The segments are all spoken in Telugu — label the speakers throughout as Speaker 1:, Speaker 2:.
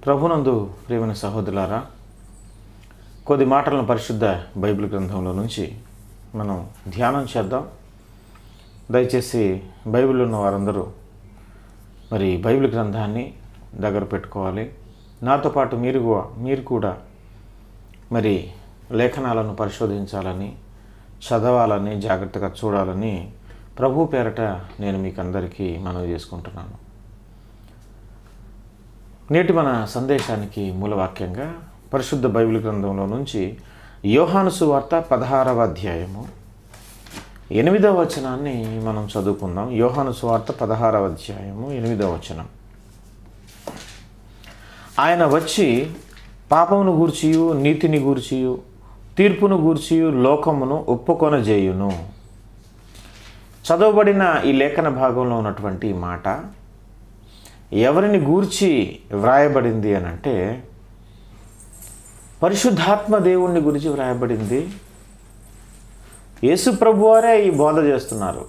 Speaker 1: ప్రభునందు ప్రియమైన సహోదరులారా, కొద్ది మాటలను పరిశుద్ధ బైబిల్ గ్రంథంలో నుంచి మనం ధ్యానం చేద్దాం. దయచేసి బైబిల్లో ఉన్న వారందరూ మరి బైబిల్ గ్రంథాన్ని దగ్గర పెట్టుకోవాలి. నాతో పాటు మీరు కూడా మరి లేఖనాలను పరిశోధించాలని, చదవాలని, జాగ్రత్తగా చూడాలని ప్రభు పేరట నేను మీకు అందరికీ మనవి చేసుకుంటున్నాను. నేటి మన సందేశానికి మూలవాక్యంగా పరిశుద్ధ బైబిల్ గ్రంథంలో నుంచి యోహాను సువార్త 16వ అధ్యాయము 8వ వచనాన్ని మనం చదువుకుందాం. యోహాను సువార్త 16వ అధ్యాయము 8వ వచనం. ఆయన వచ్చి పాపమును గూర్చియు, నీతిని గూర్చియు, తీర్పును గూర్చియు లోకమును ఒప్పుకొనజేయును. చదవబడిన ఈ లేఖన భాగంలో ఉన్నటువంటి మాట ఎవరిని గూర్చి వ్రాయబడింది అని అంటే, పరిశుద్ధాత్మ దేవుణ్ణి గురించి వ్రాయబడింది. యేసుప్రభు వారే ఈ బోధ చేస్తున్నారు.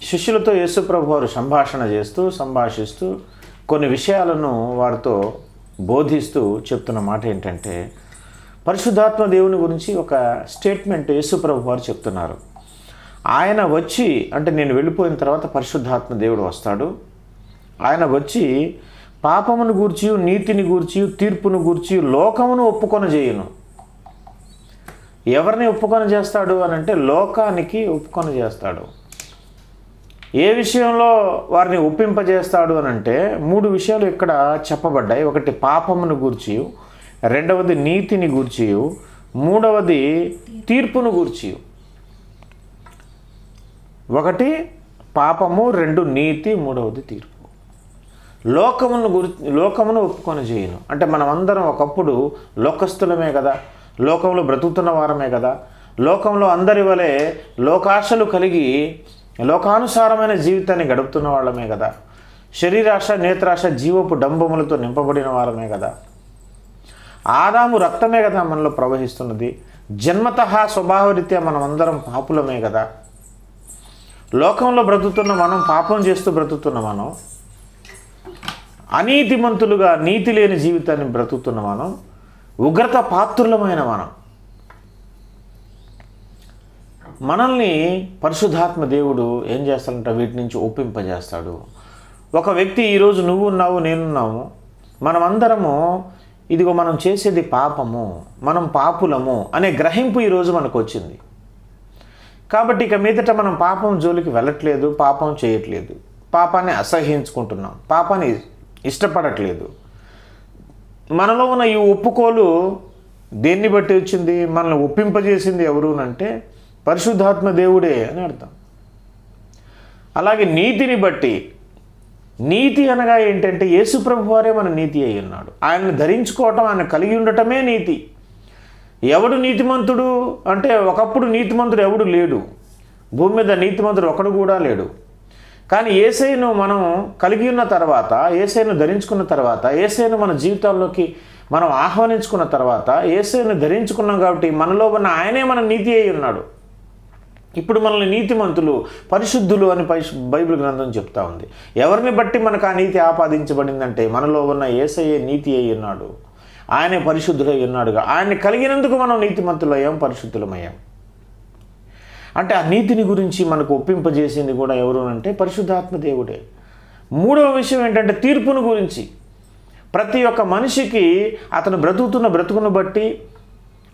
Speaker 1: శిష్యులతో యేసుప్రభు వారు సంభాషిస్తూ కొన్ని విషయాలను వారితో బోధిస్తూ చెప్తున్న మాట ఏంటంటే, పరిశుద్ధాత్మ దేవుని గురించి ఒక స్టేట్మెంట్ యేసుప్రభు వారు చెప్తున్నారు. ఆయన వచ్చి అంటే నేను వెళ్ళిపోయిన తర్వాత పరిశుద్ధాత్మ దేవుడు వస్తాడు. ఆయన వచ్చి పాపమును గూర్చియు, నీతిని గూర్చియు, తీర్పును గూర్చియు లోకమును ఒప్పుకొనజేయును. ఎవరిని ఒప్పుకొని చేస్తాడు అని అంటే, లోకానికి ఒప్పుకొని చేస్తాడు. ఏ విషయంలో వారిని ఒప్పింపజేస్తాడు అని అంటే 3 విషయాలు ఇక్కడ చెప్పబడ్డాయి. ఒకటి పాపమును గూర్చియు, రెండవది నీతిని గూర్చియు, మూడవది తీర్పును గూర్చియు. ఒకటి పాపము, 2 నీతి, మూడవది తీర్పు. లోకమును ఒప్పుకొని చేయను అంటే మనమందరం ఒకప్పుడు లోకస్తులమే కదా, లోకంలో బ్రతుకుతున్న వారమే కదా, లోకంలో అందరి వలె లోకాశలు కలిగి లోకానుసారమైన జీవితాన్ని గడుపుతున్న వాళ్ళమే కదా, శరీరాశ, నేత్రాశ, జీవపు డంబములతో నింపబడిన వారమే కదా. ఆదాము రక్తమే కదా మనలో ప్రవహిస్తున్నది. జన్మతః స్వభావరీత్యా మనమందరం పాపులమే కదా. లోకంలో బ్రతుకుతున్న మనం, పాపం చేస్తూ బ్రతుకుతున్న మనం, అనీతిమంతులుగా నీతి లేని జీవితాన్ని బ్రతుకుతున్న మనం, ఉగ్రత పాత్రులమైన మనల్ని పరిశుద్ధాత్మ దేవుడు ఏం చేస్తాడంటే వీటి నుంచి ఒప్పింపజేస్తాడు. ఒక వ్యక్తి, ఈరోజు నువ్వు ఉన్నావు, నేనున్నాము, మనమందరము ఇదిగో మనం చేసేది పాపము, మనం పాపులము అనే గ్రహింపు ఈరోజు మనకు వచ్చింది. కాబట్టి ఇక మీదట మనం పాపం జోలికి వెళ్ళట్లేదు, పాపం చేయట్లేదు, పాపాన్ని అసహ్యించుకుంటున్నాం, పాపాన్ని ఇష్టపడట్లేదు. మనలో ఉన్న ఈ ఒప్పుకోలు దేన్ని బట్టి వచ్చింది? మనల్ని ఒప్పింపజేసింది ఎవరు అంటే పరిశుద్ధాత్మ దేవుడే అని అర్థం. అలాగే నీతిని బట్టి, నీతి అనగా ఏంటంటే యేసుప్రభు వారే మన నీతి అయి ఉన్నాడు. ఆయన్ని ధరించుకోవటం, ఆయన కలిగి ఉండటమే నీతి. ఎవడు నీతిమంతుడు అంటే, ఒకప్పుడు నీతిమంతుడు ఎవడు లేడు, భూమి మీద నీతిమంతుడు ఒకడు కూడా లేడు. కానీ యేసయ్యను మనం కలిగి ఉన్న తర్వాత, యేసయ్యను ధరించుకున్న తర్వాత, యేసయ్యను మన జీవితాల్లోకి మనం ఆహ్వానించుకున్న తర్వాత, యేసయ్యను ధరించుకున్నాం కాబట్టి మనలో ఉన్న ఆయనే మన నీతి అయి ఉన్నాడు. ఇప్పుడు మనల్ని నీతిమంతులు, పరిశుద్ధులు అని బైబిల్ గ్రంథం చెప్తా ఉంది. ఎవరిని బట్టి మనకు ఆ నీతి ఆపాదించబడిందంటే మనలో ఉన్న యేసయ్యే నీతి అయి ఉన్నాడు, ఆయనే పరిశుద్ధులై ఉన్నాడుగా. ఆయన్ని కలిగినందుకు మనం నీతిమంతులయ్యాం, పరిశుద్ధులమయ్యాం. అంటే ఆ నీతిని గురించి మనకు ఒప్పింపజేసింది కూడా ఎవరు అంటే పరిశుద్ధాత్మ దేవుడే. మూడవ విషయం ఏంటంటే తీర్పును గురించి. ప్రతి ఒక్క మనిషికి అతను బ్రతుకుతున్న బ్రతుకును బట్టి,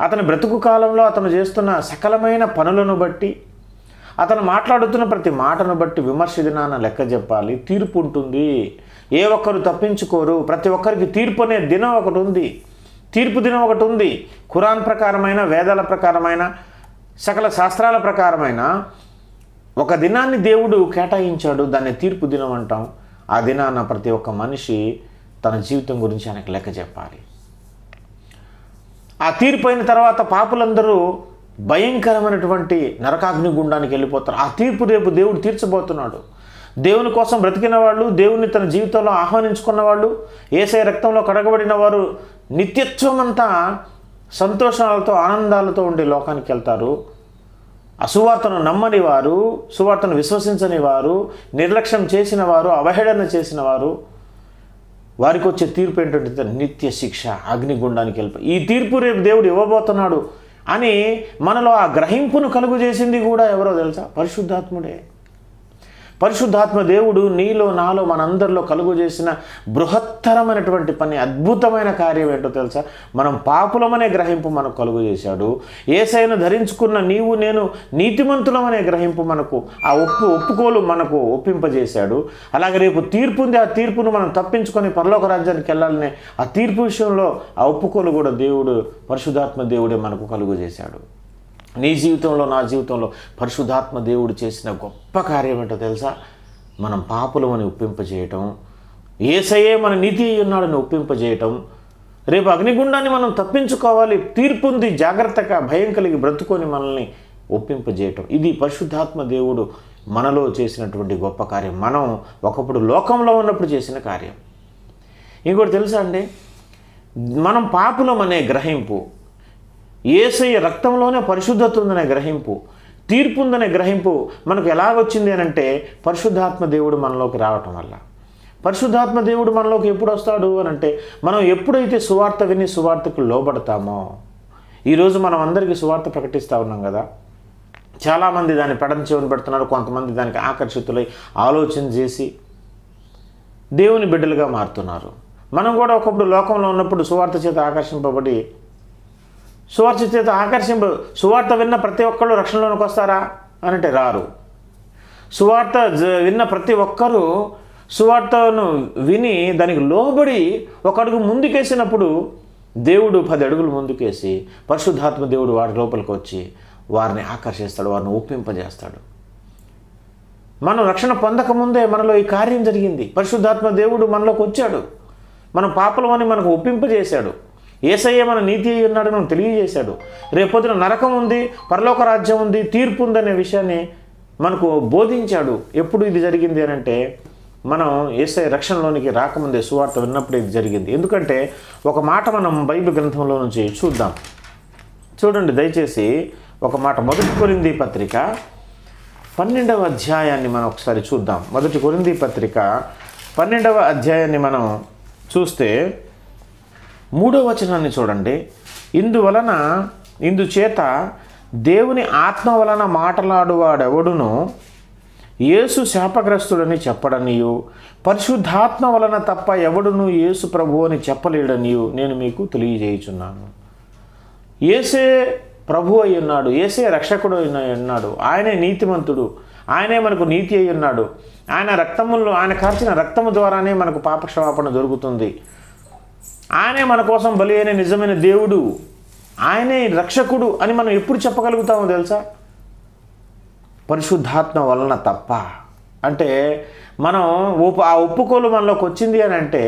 Speaker 1: అతని బ్రతుకు కాలంలో అతను చేస్తున్న సకలమైన పనులను బట్టి, అతను మాట్లాడుతున్న ప్రతి మాటను బట్టి విమర్శ దినాన లెక్క చెప్పాలి. తీర్పు ఉంటుంది. ఏ ఒక్కరు తప్పించుకోరు. ప్రతి ఒక్కరికి తీర్పు అనే దినం ఒకటి ఉంది, తీర్పు దినం ఒకటి ఉంది. ఖురాన్ ప్రకారమైన, వేదాల ప్రకారమైన, సకల శాస్త్రాల ప్రకారమైన ఒక దినాన్ని దేవుడు కేటాయించాడు. దాన్ని తీర్పు దినం అంటాం. ఆ దినాన ప్రతి ఒక్క మనిషి తన జీవితం గురించి ఆయనకు లెక్క చెప్పాలి. ఆ తీర్పు అయిన తర్వాత పాపులందరూ భయంకరమైనటువంటి నరకాగ్ని గుండానికి వెళ్ళిపోతారు. ఆ తీర్పు రేపు దేవుడు తీర్చబోతున్నాడు. దేవుని కోసం బ్రతికిన వాళ్ళు, దేవుని తన జీవితంలో ఆహ్వానించుకున్న వాళ్ళు, యేసయ్య రక్తంలో కడగబడిన వారు నిత్యత్వం అంతా సంతోషాలతో, ఆనందాలతో ఉండే లోకానికి వెళ్తారు. అసువార్తను నమ్మని వారు, సువార్తను విశ్వసించని వారు, నిర్లక్ష్యం చేసిన వారు, అవహేళన చేసిన వారు, వారికి వచ్చే తీర్పు ఏంటంటే నిత్య శిక్ష, అగ్నిగుండానికి వెళ్ళిపోయి ఈ తీర్పు రేపు దేవుడు ఇవ్వబోతున్నాడు అని మనలో ఆ గ్రహింపును కలుగు చేసింది కూడా ఎవరో తెలుసా? పరిశుద్ధాత్ముడే. పరిశుద్ధాత్మ దేవుడు నీలో నాలో మనందరిలో కలుగు చేసిన బృహత్తరమైనటువంటి పని, అద్భుతమైన కార్యం ఏంటో తెలుసా? మనం పాపులమనే గ్రహింపు మనకు కలుగు చేశాడు. యేసయ్యను ధరించుకున్న నీవు నేను నీతిమంతులమనే గ్రహింపు మనకు, ఆ ఒప్పుకోలు మనకు ఒప్పింపజేశాడు. అలాగే రేపు తీర్పు ఉంది, ఆ తీర్పును మనం తప్పించుకొని పరలోక రాజ్యానికి వెళ్ళాలనే ఆ తీర్పు విషయంలో ఆ ఒప్పుకోలు కూడా దేవుడు, పరిశుద్ధాత్మ దేవుడే మనకు కలుగు చేశాడు. నీ జీవితంలో, నా జీవితంలో పరిశుద్ధాత్మ దేవుడు చేసిన గొప్ప కార్యం ఏంటో తెలుసా? మనం పాపులమని ఒప్పింపజేయటం, యేసయ్యే మన నీతి అయి ఉన్నాడని ఒప్పింపజేయటం, రేపు అగ్నిగుండాన్ని మనం తప్పించుకోవాలి, తీర్పు ఉంది, జాగ్రత్తగా భయం కలిగి బ్రతుకొని మనల్ని ఒప్పింపజేయటం. ఇది పరిశుద్ధాత్మ దేవుడు మనలో చేసినటువంటి గొప్ప కార్యం. మనం ఒకప్పుడు లోకంలో ఉన్నప్పుడు చేసిన కార్యం. ఇంకోటి తెలుసా అండి, మనం పాపులం అనే గ్రహింపు, యేసయ్య రక్తంలోనే పరిశుద్ధత ఉందనే గ్రహింపు, తీర్పు ఉందనే గ్రహింపు మనకు ఎలాగొచ్చింది అని అంటే పరిశుద్ధాత్మ దేవుడు మనలోకి రావటం వల్ల. పరిశుద్ధాత్మ దేవుడు మనలోకి ఎప్పుడు వస్తాడు అని అంటే మనం ఎప్పుడైతే సువార్త విని సువార్తకు లోబడతామో. ఈరోజు మనం అందరికీ సువార్త ప్రకటిస్తూ ఉన్నాం కదా, చాలామంది దాన్ని పెడన చెవుని పెడుతున్నారు, కొంతమంది దానికి ఆకర్షితులై ఆలోచన చేసి దేవుని బిడ్డలుగా మారుతున్నారు. మనం కూడా ఒకప్పుడు లోకంలో ఉన్నప్పుడు సువార్త చేత ఆకర్షింపబడి సువార్త విన్న ప్రతి ఒక్కళ్ళు రక్షణలోనికి వస్తారా అని అంటే రారు. సువార్త విన్న ప్రతి ఒక్కరూ సువార్తను విని దానికి లోబడి ఒక అడుగు ముందుకేసినప్పుడు దేవుడు 10 అడుగులు ముందుకేసి పరిశుద్ధాత్మ దేవుడు వారి లోపలికి వచ్చి వారిని ఆకర్షిస్తాడు, వారిని ఒప్పింపజేస్తాడు. మనం రక్షణ పొందకముందే మనలో ఈ కార్యం జరిగింది. పరిశుద్ధాత్మ దేవుడు మనలోకి వచ్చాడు, మనం పాపలమని మనకు ఒప్పింపజేశాడు. యేసయ్య మన నీతి అయి ఉన్నాడని మనం తెలియజేశాడు. రేపొద్దున నరకం ఉంది, పరలోక రాజ్యం ఉంది, తీర్పు ఉందనే విషయాన్ని మనకు బోధించాడు. ఎప్పుడు ఇది జరిగింది అని అంటే మనం యేసయ్య రక్షణలోనికి రాకముందే సువార్త విన్నప్పుడు ఇది జరిగింది. ఎందుకంటే ఒక మాట మనం బైబిల్ గ్రంథంలో నుంచి చూద్దాం. చూడండి దయచేసి ఒక మాట, 1 కొరింథీ పత్రిక 12వ అధ్యాయాన్ని మనం ఒకసారి చూద్దాం. 1 కొరింథీ పత్రిక 12వ అధ్యాయాన్ని మనం చూస్తే 3వ వచనాన్ని చూడండి. ఇందుచేత దేవుని ఆత్మ వలన మాట్లాడువాడెవడును యేసు శాపగ్రస్తుడని చెప్పడనియు, పరిశుద్ధాత్మ వలన తప్ప ఎవడును యేసు ప్రభు అని చెప్పలేడనియు నేను మీకు తెలియజేయుచున్నాను. యేసే ప్రభు అయి ఉన్నాడు, యేసే రక్షకుడు అయి ఉన్నాడు, ఆయనే నీతిమంతుడు, ఆయనే మనకు నీతి అయి ఉన్నాడు. ఆయన కార్చిన రక్తము ద్వారానే మనకు పాపక్షమాపణ దొరుకుతుంది. ఆయనే మన కోసం బలి అయిన నిజమైన దేవుడు, ఆయనే రక్షకుడు అని మనం ఎప్పుడు చెప్పగలుగుతామో తెలుసా? పరిశుద్ధాత్మ వలన తప్ప. అంటే మనం ఆ ఒప్పుకోలు మనలోకి వచ్చింది అని అంటే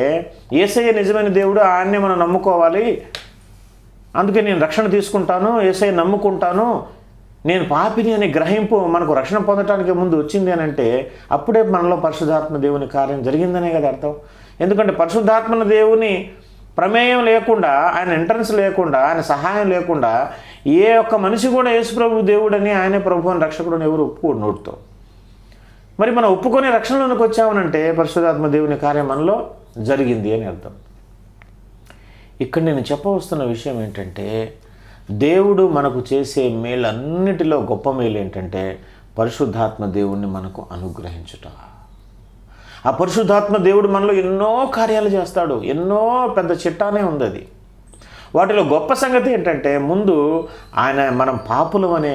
Speaker 1: యేసయ్య నిజమైన దేవుడు, ఆయన్నే మనం నమ్ముకోవాలి, అందుకే నేను రక్షణ తీసుకుంటాను, యేసయ్య నమ్ముకుంటాను, నేను పాపిని అనే గ్రహింపు మనకు రక్షణ పొందడానికి ముందు వచ్చింది అని అంటే అప్పుడే మనలో పరిశుద్ధాత్మ దేవుని కార్యం జరిగిందనే కదా అర్థం. ఎందుకంటే పరిశుద్ధాత్మ దేవుని ప్రమేయం లేకుండా, ఆయన ఎంట్రన్స్ లేకుండా, ఆయన సహాయం లేకుండా ఏ ఒక్క మనిషి కూడా యేసు ప్రభు దేవుడని, ఆయనే ప్రభు అని రక్షకుడు అని ఎవరు ఒప్పుకోడు నోటితో. మరి మనం ఒప్పుకొని రక్షణలోనికి వచ్చామనంటే పరిశుద్ధాత్మ దేవుని కార్యం మనలో జరిగింది అని అర్థం. ఇక్కడ నేను చెప్పవస్తున్న విషయం ఏంటంటే దేవుడు మనకు చేసే మేలన్నిటిలో గొప్ప మేలు ఏంటంటే పరిశుద్ధాత్మ దేవుణ్ణి మనకు అనుగ్రహించుట. ఆ పరిశుద్ధాత్మ దేవుడు మనలో ఎన్నో కార్యాలు చేస్తాడు, ఎన్నో పెద్ద చిట్టానే ఉంది అది. వాటిలో గొప్ప సంగతి ఏంటంటే ముందు మనం పాపులం అనే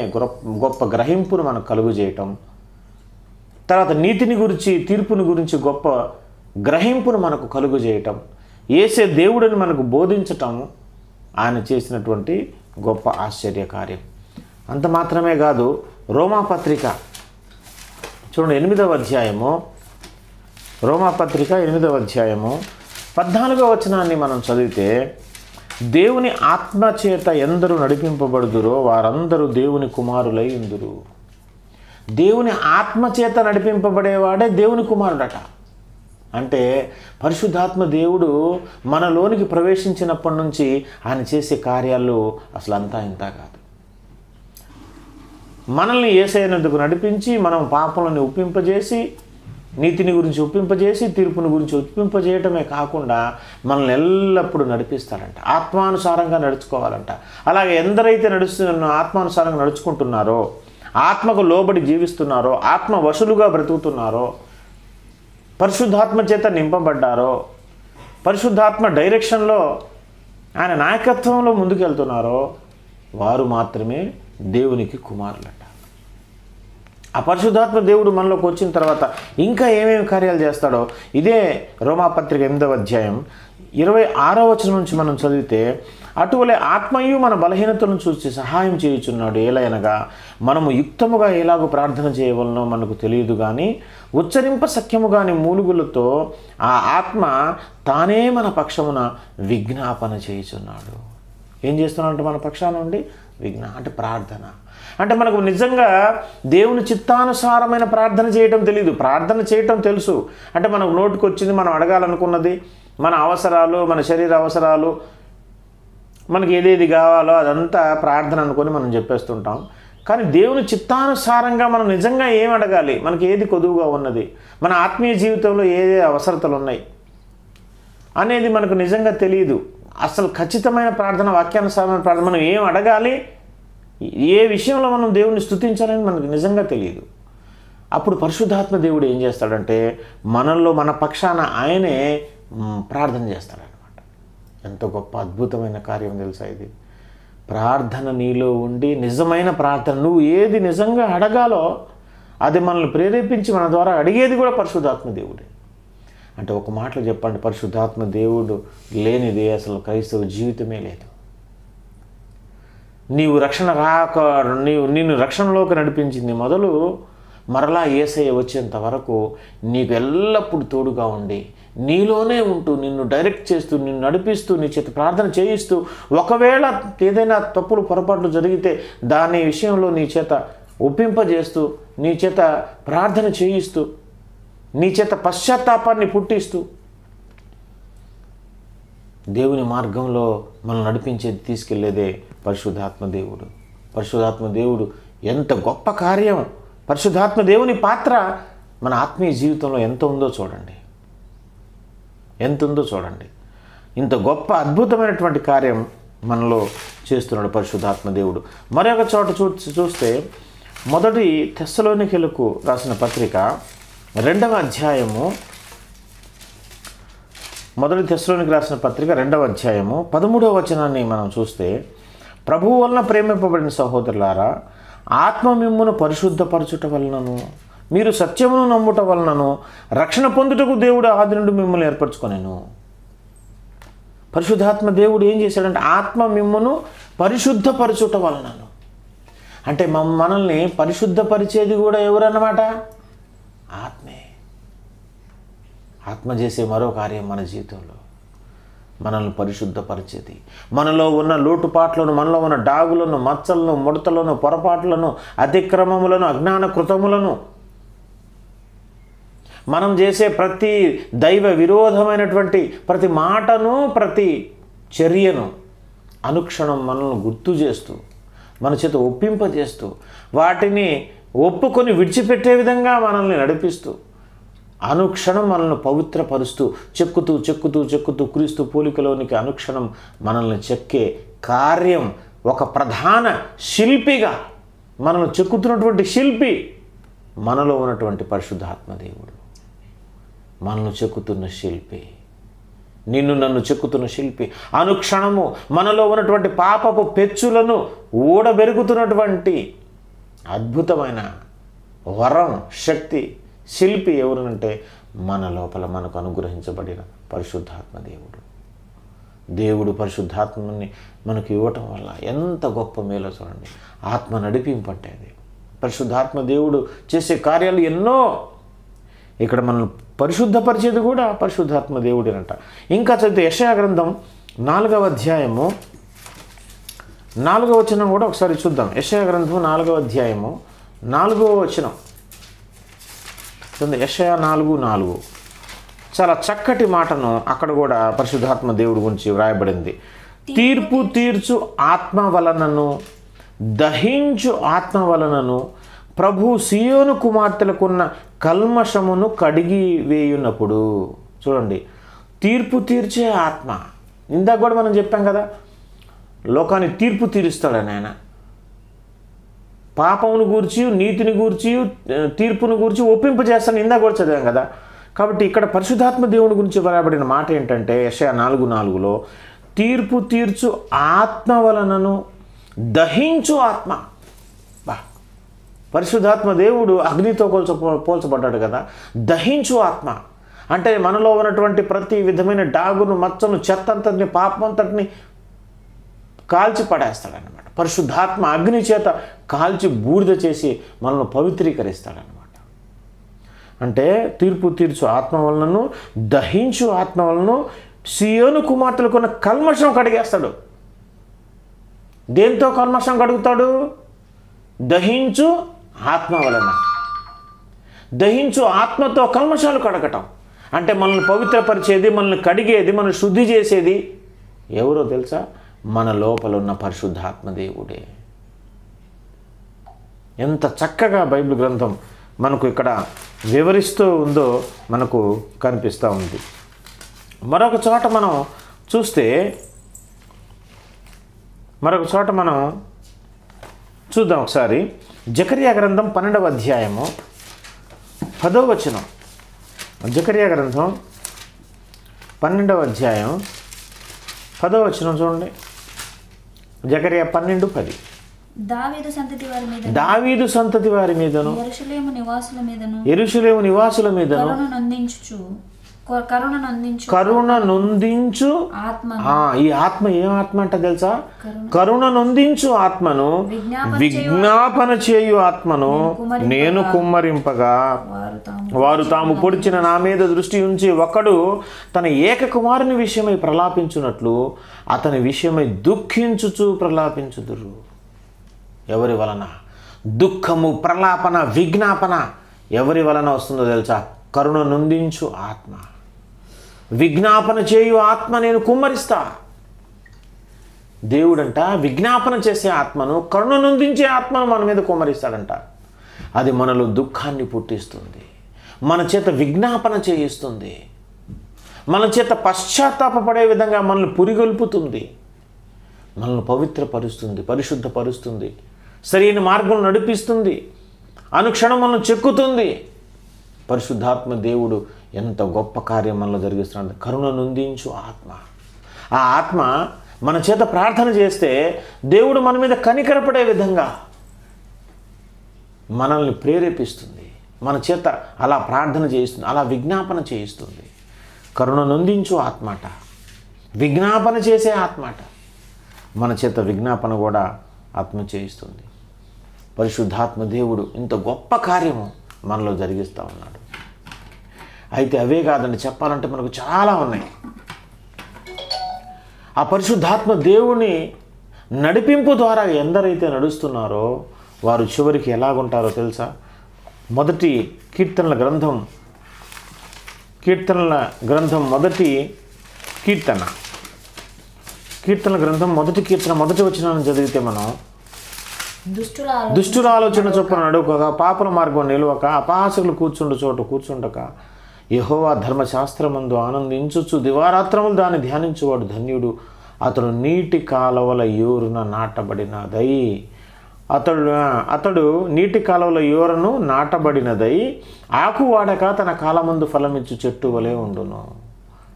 Speaker 1: గొప్ప గ్రహింపును మనకు కలుగు చేయటం, తర్వాత నీతిని గురించి, తీర్పుని గురించి గొప్ప గ్రహింపును మనకు కలుగు చేయటం, యేసే దేవుడిని మనకు బోధించటం ఆయన చేసినటువంటి గొప్ప ఆశ్చర్య కార్యం. అంత మాత్రమే కాదు, రోమాపత్రిక చూడండి 8వ అధ్యాయము, రోమాపత్రిక 8వ అధ్యాయము 14వ వచనాన్ని మనం చదివితే, దేవుని ఆత్మచేత ఎందరూ నడిపింపబడుదురో వారందరూ దేవుని కుమారులై ఉందురు. దేవుని ఆత్మచేత నడిపింపబడేవాడే దేవుని కుమారుడట. అంటే పరిశుద్ధాత్మ దేవుడు మనలోనికి ప్రవేశించినప్పటి నుంచి ఆయన చేసే కార్యాలు అసలు అంతా ఇంత కాదు. మనల్ని యేసయ్యనందుకు నడిపించి మనం పాపలను ఒప్పింపజేసి నీతిని గురించి ఒప్పింపజేసి తీర్పుని గురించి ఒప్పింపజేయటమే కాకుండా మనల్ని ఎల్లప్పుడూ నడిపిస్తాడంట. ఆత్మానుసారంగా నడుచుకోవాలంట. అలాగే ఎందరైతే ఆత్మానుసారంగా నడుచుకుంటున్నారో, ఆత్మకు లోబడి జీవిస్తున్నారో, ఆత్మ వశులుగా బ్రతుకుతున్నారో, పరిశుద్ధాత్మ చేత నింపబడ్డారో, పరిశుద్ధాత్మ డైరెక్షన్లో ఆయన నాయకత్వంలో ముందుకెళ్తున్నారో వారు మాత్రమే దేవునికి కుమారులంట. ఆ పరిశుద్ధాత్మ దేవుడు మనలోకి వచ్చిన తర్వాత ఇంకా ఏమేమి కార్యాలు చేస్తాడో ఇదే రోమాపత్రిక 8వ అధ్యాయం 26వ వచనం నుంచి మనం చదివితే, అటువలే ఆత్మయు మన బలహీనతలను చూసి సహాయం చేయుచున్నాడు. ఏలైనగా మనము యుక్తముగా ఎలాగో ప్రార్థన చేయవలనో మనకు తెలియదు, కానీ ఉచ్చరింప సఖ్యము కాని మూలుగులతో ఆ ఆత్మ తానే మన పక్షమున విజ్ఞాపన చేయుచున్నాడు. ఏం చేస్తున్నాడంటే మన పక్షాన నుండి అంటే ప్రార్థన. అంటే మనకు నిజంగా దేవుని చిత్తానుసారమైన ప్రార్థన చేయటం తెలియదు, ప్రార్థన చేయటం తెలుసు. అంటే మనకు నోటికి వచ్చింది, మనం అడగాలనుకున్నది, మన అవసరాలు, మన శరీర అవసరాలు, మనకి ఏదేది కావాలో అదంతా ప్రార్థన అనుకొని మనం చెప్పేస్తుంటాం. కానీ దేవుని చిత్తానుసారంగా మనం నిజంగా ఏం అడగాలి, మనకి ఏది కొదువుగా ఉన్నది, మన ఆత్మీయ జీవితంలో ఏ అవసరతలు ఉన్నాయి అనేది మనకు నిజంగా తెలియదు. అసలు ఖచ్చితమైన ప్రార్థన, వాక్యానుసారమైన ప్రార్థన, మనం ఏం అడగాలి, ఏ విషయంలో మనం దేవుని స్తుతించాలని మనకు నిజంగా తెలియదు. అప్పుడు పరిశుద్ధాత్మ దేవుడు ఏం చేస్తాడంటే మనల్లో మన పక్షాన ఆయనే ప్రార్థన చేస్తాడనమాట. ఎంత గొప్ప అద్భుతమైన కార్యం తెలుసా ఇది. ప్రార్థన నీలో ఉండి నిజమైన ప్రార్థన, నువ్వు ఏది నిజంగా అడగాలో అది మనల్ని ప్రేరేపించి మన ద్వారా అడిగేది కూడా పరిశుద్ధాత్మ దేవుడే. అంటే ఒక మాటలో చెప్పండి, పరిశుద్ధాత్మ దేవుడు లేనిదే అసలు క్రైస్తవ జీవితమే లేదు. నీవు నిన్ను రక్షణలోకి నడిపించింది మొదలు మరలా యేసయ్య వచ్చేంత వరకు నీకు ఎల్లప్పుడూ తోడుగా ఉండి నీలోనే ఉంటూ నిన్ను డైరెక్ట్ చేస్తూ, నిన్ను నడిపిస్తూ, నీ చేత ప్రార్థన చేయిస్తూ, ఒకవేళ ఏదైనా తప్పులు పొరపాట్లు జరిగితే దాని విషయంలో నీ చేత ఒప్పింపజేస్తూ, నీ చేత ప్రార్థన చేయిస్తూ, నీ చేత పశ్చాత్తాపాన్ని పుట్టిస్తూ దేవుని మార్గంలో మనం నడిపించేది, తీసుకెళ్లేదే పరిశుద్ధాత్మ దేవుడు. పరిశుద్ధాత్మ దేవుడు ఎంత గొప్ప కార్యం, పరిశుద్ధాత్మ దేవుని పాత్ర మన ఆత్మీయ జీవితంలో ఎంత ఉందో చూడండి, ఎంత ఉందో చూడండి. ఇంత గొప్ప అద్భుతమైనటువంటి కార్యం మనలో చేస్తున్నాడు పరిశుద్ధాత్మ దేవుడు. మరొక చోట చూస్తే మొదటి తెస్సలోనికీయులకు రాసిన పత్రిక 2వ అధ్యాయము, మొదటి తెస్సలోనికి రాసిన పత్రిక 2వ అధ్యాయము 13వ వచనాన్ని మనం చూస్తే, ప్రభువు వలన ప్రేమింపబడిన సహోదరులారా, ఆత్మ మిమ్మును పరిశుద్ధపరచుట వలనను మీరు సత్యమును నమ్ముట వలనను రక్షణ పొందుటకు దేవుడు ఆది నుండి మిమ్మల్ని ఏర్పరచుకొనెను. పరిశుద్ధాత్మ దేవుడు ఏం చేశాడంటే ఆత్మ మిమ్మును పరిశుద్ధపరచుట వలనను, అంటే మనల్ని పరిశుద్ధపరిచేది కూడా ఎవరన్నమాట? ఆత్మే. ఆత్మ చేసే మరో కార్యం మన జీవితంలో మనల్ని పరిశుద్ధపరిచేది. మనలో ఉన్న లోటుపాట్లను, మనలో ఉన్న డాగులను, మచ్చలను, ముడతలను, పొరపాట్లను, అతిక్రమములను, అజ్ఞాన కృతములను, మనం చేసే ప్రతి దైవ విరోధమైనటువంటి ప్రతి మాటను, ప్రతి చర్యను అనుక్షణం మనల్ని గుర్తు చేస్తూ, మన చేత ఒప్పింపజేస్తూ, వాటిని ఒప్పుకొని విడిచిపెట్టే విధంగా మనల్ని నడిపిస్తూ, అనుక్షణం మనల్ని పవిత్రపరుస్తూ, చెక్కుతూ చెక్కుతూ చెక్కుతూ క్రీస్తు పోలికలోనికి అనుక్షణం మనల్ని చెక్కే కార్యం, ఒక ప్రధాన శిల్పిగా మనల్ని చెక్కుతున్నటువంటి శిల్పి మనలో ఉన్నటువంటి పరిశుద్ధాత్మ దేవుడు. మనల్ని చెక్కుతున్న శిల్పి, నిన్ను నన్ను చెక్కుతున్న శిల్పి, అనుక్షణము మనలో ఉన్నటువంటి పాపపు పెచ్చులను ఊడబెరుగుతున్నటువంటి అద్భుతమైన వరం, శక్తి, శిల్పి ఎవరనంటే మన లోపల మనకు అనుగ్రహించబడిన పరిశుద్ధాత్మ దేవుడు. దేవుడు పరిశుద్ధాత్మని మనకు ఇవ్వటం వల్ల ఎంత గొప్ప మేలో చూడండి. ఆత్మ నడిపింపట్టేది పరిశుద్ధాత్మ దేవుడు చేసే కార్యాలు ఎన్నో. ఇక్కడ మనం పరిశుద్ధపరిచేది కూడా పరిశుద్ధాత్మ దేవుడేనంట. ఇంకా చదివితే యెషయా గ్రంథం 4వ అధ్యాయము 4వ వచనం కూడా ఒకసారి చూద్దాం. యెషయా గ్రంథం 4వ అధ్యాయము 4వ వచనం. యెషయా 4:4 చాలా చక్కటి మాటను అక్కడ కూడా పరిశుద్ధాత్మ దేవుడి గురించి వ్రాయబడింది. తీర్పు తీర్చు ఆత్మ వలనను, దహించు ఆత్మ వలనను, ప్రభు సియోను కుమార్తెలకున్న కల్మషమును కడిగి వేయున్నప్పుడు. చూడండి, తీర్పు తీర్చే ఆత్మ. ఇందాక కూడా మనం చెప్పాం కదా, లోకాన్ని తీర్పు తీరుస్తాడని ఆయన. పాపమును గూర్చి, నీతిని గూర్చి, తీర్పును గూర్చి ఒప్పింపజేస్తాను, ఇందాక కూడా చదివాం కదా. కాబట్టి ఇక్కడ పరిశుద్ధాత్మ దేవుని గురించి వ్రాయబడిన మాట ఏంటంటే యెషయా 4:4లో తీర్పు తీర్చు ఆత్మ వలనను దహించు ఆత్మ. బా, పరిశుద్ధాత్మ దేవుడు అగ్నితో పోల్చబడ్డాడు కదా. దహించు ఆత్మ అంటే మనలో ఉన్నటువంటి ప్రతి విధమైన డాగును, మచ్చను, చెత్తంతటిని, పాపంతటిని కాల్చి పడేస్తాడనమాట. పరిశుద్ధాత్మ అగ్ని చేత కాల్చి బూడిద చేసి మనల్ని పవిత్రీకరిస్తాడనమాట. అంటే తీర్పు తీర్చు ఆత్మ వలనను దహించు ఆత్మ వలన సియోను కుమార్తెలకున్న కల్మషం కడిగేస్తాడు. దేంతో కల్మషం కడుగుతాడు? దహించు ఆత్మ వలన. దహించు ఆత్మతో కల్మషాలు కడగటం అంటే మనల్ని పవిత్రపరిచేది, మనల్ని కడిగేది, మనల్ని శుద్ధి చేసేది ఎవరో తెలుసా? మన లోపల ఉన్న పరిశుద్ధాత్మ దేవుడే. ఎంత చక్కగా బైబిల్ గ్రంథం మనకు ఇక్కడ వివరిస్తూ ఉందో మనకు కనిపిస్తూ ఉంది. మరొక చోట మనం చూద్దాం ఒకసారి. జకర్యా గ్రంథం 12వ అధ్యాయము 10వ వచనం. జకర్యా గ్రంథం 12వ అధ్యాయం 10వ వచనం చూడండి. జకర్యా 12:10.
Speaker 2: దావీదు సంతతి వారి మీదను
Speaker 1: యెరూషలేము నివాసుల మీదను కరుణ నొందించు ఈ ఆత్మ ఏం ఆత్మ అంట తెలుసా? కరుణ నొందించు ఆత్మను, విజ్ఞాపన చేయు ఆత్మను నేను కుమ్మరింపగా వారు తాము పొడిచిన నా మీద దృష్టి ఉంచి ఒకడు తన ఏకకుమారుని విషయమై ప్రలాపించున్నట్లు అతని విషయమై దుఃఖించుచు ప్రలాపించుదురు. ఎవరి వలన? దుఃఖము, ప్రలాపన, విజ్ఞాపన ఎవరి వలన వస్తుందో తెలుసా? కరుణ నొందించు ఆత్మ, విజ్ఞాపన చేయు ఆత్మ నేను కుమ్మరిస్తా. దేవుడంట విజ్ఞాపన చేసే ఆత్మను, కరుణ నొందించే ఆత్మను మన మీద కుమ్మరిస్తాడంట. అది మనలో దుఃఖాన్ని పుట్టిస్తుంది, మన చేత విజ్ఞాపన చేయిస్తుంది, మన చేత పశ్చాత్తాపపడే విధంగా మనల్ని పురిగొల్పుతుంది, మనల్ని పవిత్రపరుస్తుంది, పరిశుద్ధపరుస్తుంది, సరైన మార్గం నడిపిస్తుంది, అనుక్షణం మనల్ని చెక్కుతుంది. పరిశుద్ధాత్మ దేవుడు ఎంత గొప్ప కార్యం మనలో జరిగిస్తున్నాడు. కరుణ నొందించు ఆత్మ. ఆ ఆత్మ మన చేత ప్రార్థన చేస్తే దేవుడు మన మీద కనికరపడే విధంగా మనల్ని ప్రేరేపిస్తుంది, మన చేత అలా ప్రార్థన చేయిస్తుంది, అలా విజ్ఞాపన చేయిస్తుంది. కరుణ నొందించు ఆత్మాట, విజ్ఞాపన చేసే ఆత్మాట. మన చేత విజ్ఞాపన కూడా ఆత్మ చేయిస్తుంది. పరిశుద్ధాత్మ దేవుడు ఇంత గొప్ప కార్యము మనలో జరిగిస్తూ ఉన్నాడు. అయితే అవే కాదండి, చెప్పాలంటే మనకు చాలా ఉన్నాయి. ఆ పరిశుద్ధాత్మ దేవుని నడిపింపు ద్వారా ఎందరైతే నడుస్తున్నారో వారు చివరికి ఎలాగుంటారో తెలుసా? మొదటి కీర్తనల గ్రంథం మొదటి కీర్తనల గ్రంథం మొదటి కీర్తన మొదటి వచనాన్ని చదివితే మనం దుష్టుల ఆలోచన చొప్పున నడువక, పాపుల మార్గం నిలవక, అపహాసకులు కూర్చుండు చోటు కూర్చుండక, యెహోవా ధర్మశాస్త్రమందు ఆనందించుచు దివారాత్రములు దాన్ని ధ్యానించువాడు ధన్యుడు. అతడు నీటి కాలువల యూరున నాటబడినదై అతడు నీటి కాలువల యూరను నాటబడినదై ఆకు వాడక తన కాలమందు ఫలమిచ్చు చెట్టు వలె ఉండును.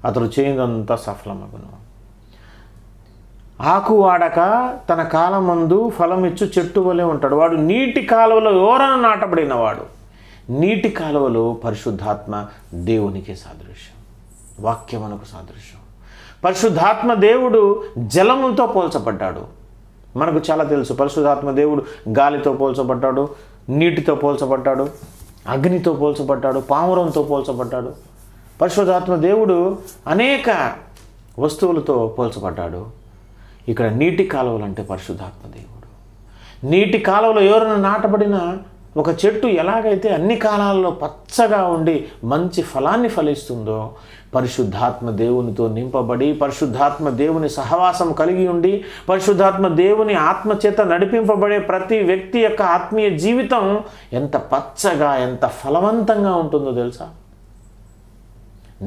Speaker 1: అతడు చేయదంతా సఫలమగును. ఆకు వాడక తన కాలమందు ఫలమిచ్చు చెట్టు వలె ఉంటాడు. వాడు నీటి కాలువలో యోరను నాటబడినవాడు. నీటి కాలువలో పరిశుద్ధాత్మ దేవునికి సాదృశ్యం, వాక్యమునకు సాదృశ్యం. పరిశుద్ధాత్మ దేవుడు జలముతో పోల్చబడ్డాడు. మనకు చాలా తెలుసు, పరిశుద్ధాత్మ దేవుడు గాలితో పోల్చబడ్డాడు, నీటితో పోల్చబడ్డాడు, అగ్నితో పోల్చబడ్డాడు, పావురంతో పోల్చబడ్డాడు. పరిశుద్ధాత్మ దేవుడు అనేక వస్తువులతో పోల్చబడ్డాడు. ఇక్కడ నీటి కాలువలు అంటే పరిశుద్ధాత్మ దేవుడు. నీటి కాలువలో ఎవరైనా నాటబడిన ఒక చెట్టు ఎలాగైతే అన్ని కాలాల్లో పచ్చగా ఉండి మంచి ఫలాన్ని ఫలిస్తుందో, పరిశుద్ధాత్మ దేవునితో నింపబడి పరిశుద్ధాత్మ దేవుని సహవాసం కలిగి ఉండి పరిశుద్ధాత్మ దేవుని ఆత్మచేత నడిపింపబడే ప్రతి వ్యక్తి యొక్క ఆత్మీయ జీవితం ఎంత పచ్చగా ఎంత ఫలవంతంగా ఉంటుందో తెలుసా?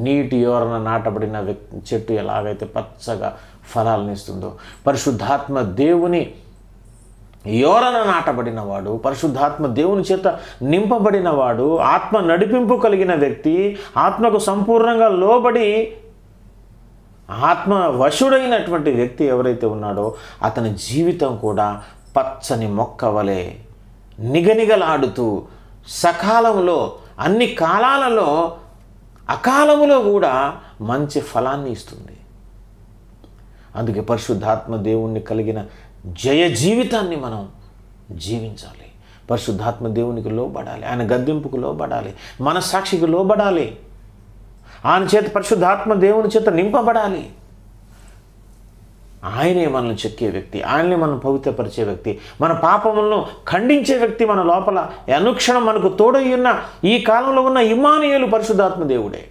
Speaker 1: నీటి యోరన నాటబడిన చెట్టు ఎలాగైతే పచ్చగా ఫలాలను ఇస్తుందో, పరిశుద్ధాత్మ దేవుని యోరన నాటబడిన వాడు, పరిశుద్ధాత్మ దేవుని చేత నింపబడిన వాడు, ఆత్మ నడిపింపు కలిగిన వ్యక్తి, ఆత్మకు సంపూర్ణంగా లోబడి ఆత్మ వశుడైనటువంటి వ్యక్తి ఎవరైతే ఉన్నాడో అతని జీవితం కూడా పచ్చని మొక్క వలె నిగనిగలాడుతూ సకాలంలో అన్ని కాలాలలో అకాలములో కూడా మంచి ఫలాన్ని ఇస్తుంది. అందుకే పరిశుద్ధాత్మ దేవుణ్ణి కలిగిన జయ జీవితాన్ని మనం జీవించాలి. పరిశుద్ధాత్మ దేవునికి లోబడాలి, ఆయన గద్దింపుకు లోబడాలి, మనస్సాక్షికి లోబడాలి, ఆయన చేత పరిశుద్ధాత్మ దేవుని చేత నింపబడాలి. ఆయనే మనల్ని చెక్కే వ్యక్తి, ఆయనే మనం పవిత్రపరిచే వ్యక్తి, మన పాపములను ఖండించే వ్యక్తి మన లోపల అనుక్షణం మనకు తోడై ఉన్న ఈ కాలంలో ఉన్న ఇమ్మానుయేలు పరిశుద్ధాత్మ దేవుడే.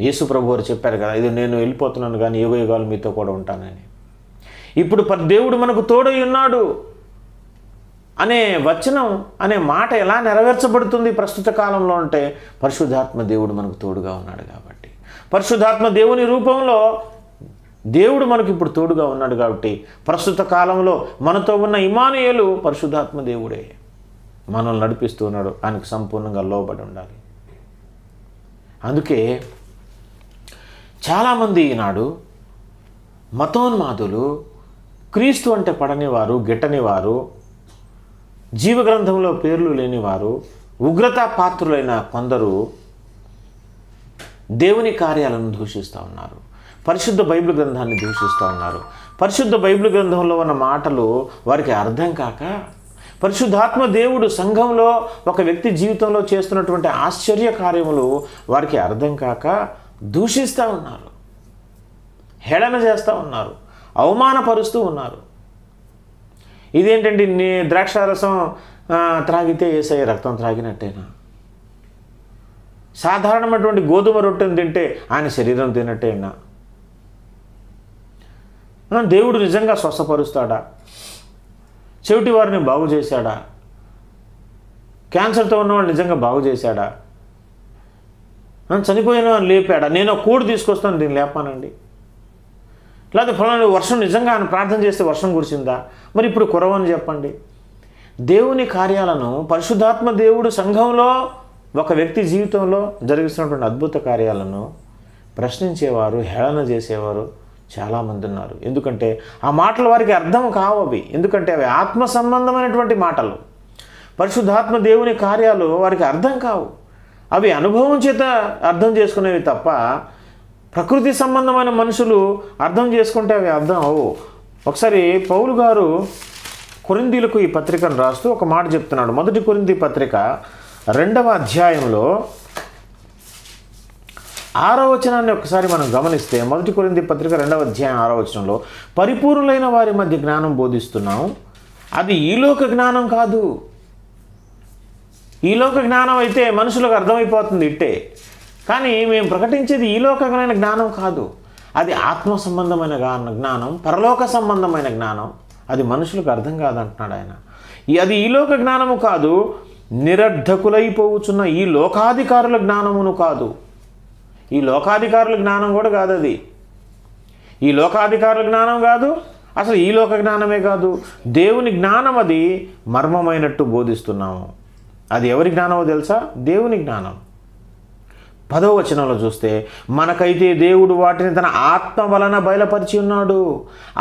Speaker 1: యేసు ప్రభువు వారు చెప్పారు కదా, ఇది నేను వెళ్ళిపోతున్నాను కానీ యుగ యుగాలు మీతో కూడా ఉంటానని. ఇప్పుడు దేవుడు మనకు తోడై ఉన్నాడు అనే వచనం అనే మాట ఎలా నెరవేర్చబడుతుంది ప్రస్తుత కాలంలో అంటే పరిశుద్ధాత్మ దేవుడు మనకు తోడుగా ఉన్నాడు కాబట్టి. పరిశుద్ధాత్మ దేవుని రూపంలో దేవుడు మనకు ఇప్పుడు తోడుగా ఉన్నాడు కాబట్టి ప్రస్తుత కాలంలో మనతో ఉన్న ఇమ్మానుయేలు పరిశుద్ధాత్మ దేవుడే మనల్ని నడిపిస్తూ ఉన్నాడు. ఆయనకు సంపూర్ణంగా లోబడి ఉండాలి. అందుకే చాలామంది ఈనాడు మతోన్మాదులు, క్రీస్తు అంటే పడనివారు, గిట్టనివారు, జీవగ్రంథంలో పేర్లు లేనివారు, ఉగ్రతా పాత్రులైన కొందరు దేవుని కార్యాలను దూషిస్తూ ఉన్నారు, పరిశుద్ధ బైబిల్ గ్రంథాన్ని దూషిస్తూ ఉన్నారు. పరిశుద్ధ బైబిల్ గ్రంథంలో ఉన్న మాటలు వారికి అర్థం కాక, పరిశుద్ధాత్మ దేవుడు సంఘంలో ఒక వ్యక్తి జీవితంలో చేస్తున్నటువంటి ఆశ్చర్య కార్యములు వారికి అర్థం కాక దూషిస్తూ ఉన్నారు, హేళన చేస్తూ ఉన్నారు, అవమానపరుస్తూ ఉన్నారు. ఇదేంటండి, నీ ద్రాక్షారసం త్రాగితే యేసయ్య రక్తం త్రాగినట్టేనా? సాధారణమైనటువంటి గోధుమ రొట్టెను తింటే ఆయన శరీరం తినట్టేనా? దేవుడు నిజంగా స్వస్థపరుస్తాడా? చెవిటి వారిని బాగు చేశాడా? క్యాన్సర్తో ఉన్నవాళ్ళు నిజంగా బాగు చేశాడా? చనిపోయిన వాడిని లేపాడా? నేను కూడు తీసుకొస్తాను, దీన్ని లేపానండి. లేకపోతే ఫలానా వర్షం నిజంగా ఆయన ప్రార్థన చేస్తే వర్షం కురిసిందా? మరి ఇప్పుడు కురవని చెప్పండి. దేవుని కార్యాలను పరిశుద్ధాత్మ దేవుడు సంఘంలో ఒక వ్యక్తి జీవితంలో జరిగిస్తున్నటువంటి అద్భుత కార్యాలను ప్రశ్నించేవారు, హేళన చేసేవారు చాలామంది ఉన్నారు. ఎందుకంటే ఆ మాటలు వారికి అర్థం కావు అవి. ఎందుకంటే అవి ఆత్మ సంబంధమైనటువంటి మాటలు. పరిశుద్ధాత్మ దేవుని కార్యాలు వారికి అర్థం కావు. అవి అనుభవం చేత అర్థం చేసుకునేవి తప్ప ప్రకృతి సంబంధమైన మనుషులు అర్థం చేసుకుంటే అవి అర్థం అవు. ఒకసారి పౌలు గారు కొరింథీయులకు ఈ పత్రికను రాస్తూ ఒక మాట చెప్తున్నాడు. మొదటి కొరింథీ పత్రిక 2వ అధ్యాయంలో 6వ వచనాన్ని ఒకసారి మనం గమనిస్తే, మొదటి కొరింథీ పత్రిక 2వ అధ్యాయం 6వ వచనంలో, పరిపూర్ణులైన వారి మధ్య జ్ఞానం బోధిస్తున్నాం, అది ఈ లోక జ్ఞానం కాదు. ఈ లోక జ్ఞానం అయితే మనుషులకు అర్థమైపోతుంది ఇట్టే, కానీ మేము ప్రకటించేది ఈ లోకమైన జ్ఞానం కాదు. అది ఆత్మ సంబంధమైన జ్ఞానం, పరలోక సంబంధమైన జ్ఞానం. అది మనుషులకు అర్థం కాదంటున్నాడు ఆయన. అది ఈ లోక జ్ఞానము కాదు, నిరర్ధకులైపోవచ్చున్న ఈ లోకాధికారుల జ్ఞానమును కాదు. ఈ లోకాధికారుల జ్ఞానం కూడా కాదు. అది ఈ లోకాధికారుల జ్ఞానం కాదు, అసలు ఈ లోక జ్ఞానమే కాదు. దేవుని జ్ఞానం, అది మర్మమైనట్టు బోధిస్తున్నాము. అది ఎవరి జ్ఞానమో తెలుసా? దేవుని జ్ఞానం. 10వ వచనంలో చూస్తే, మనకైతే దేవుడు వాటిని తన ఆత్మ వలన బయలుపరిచి ఉన్నాడు.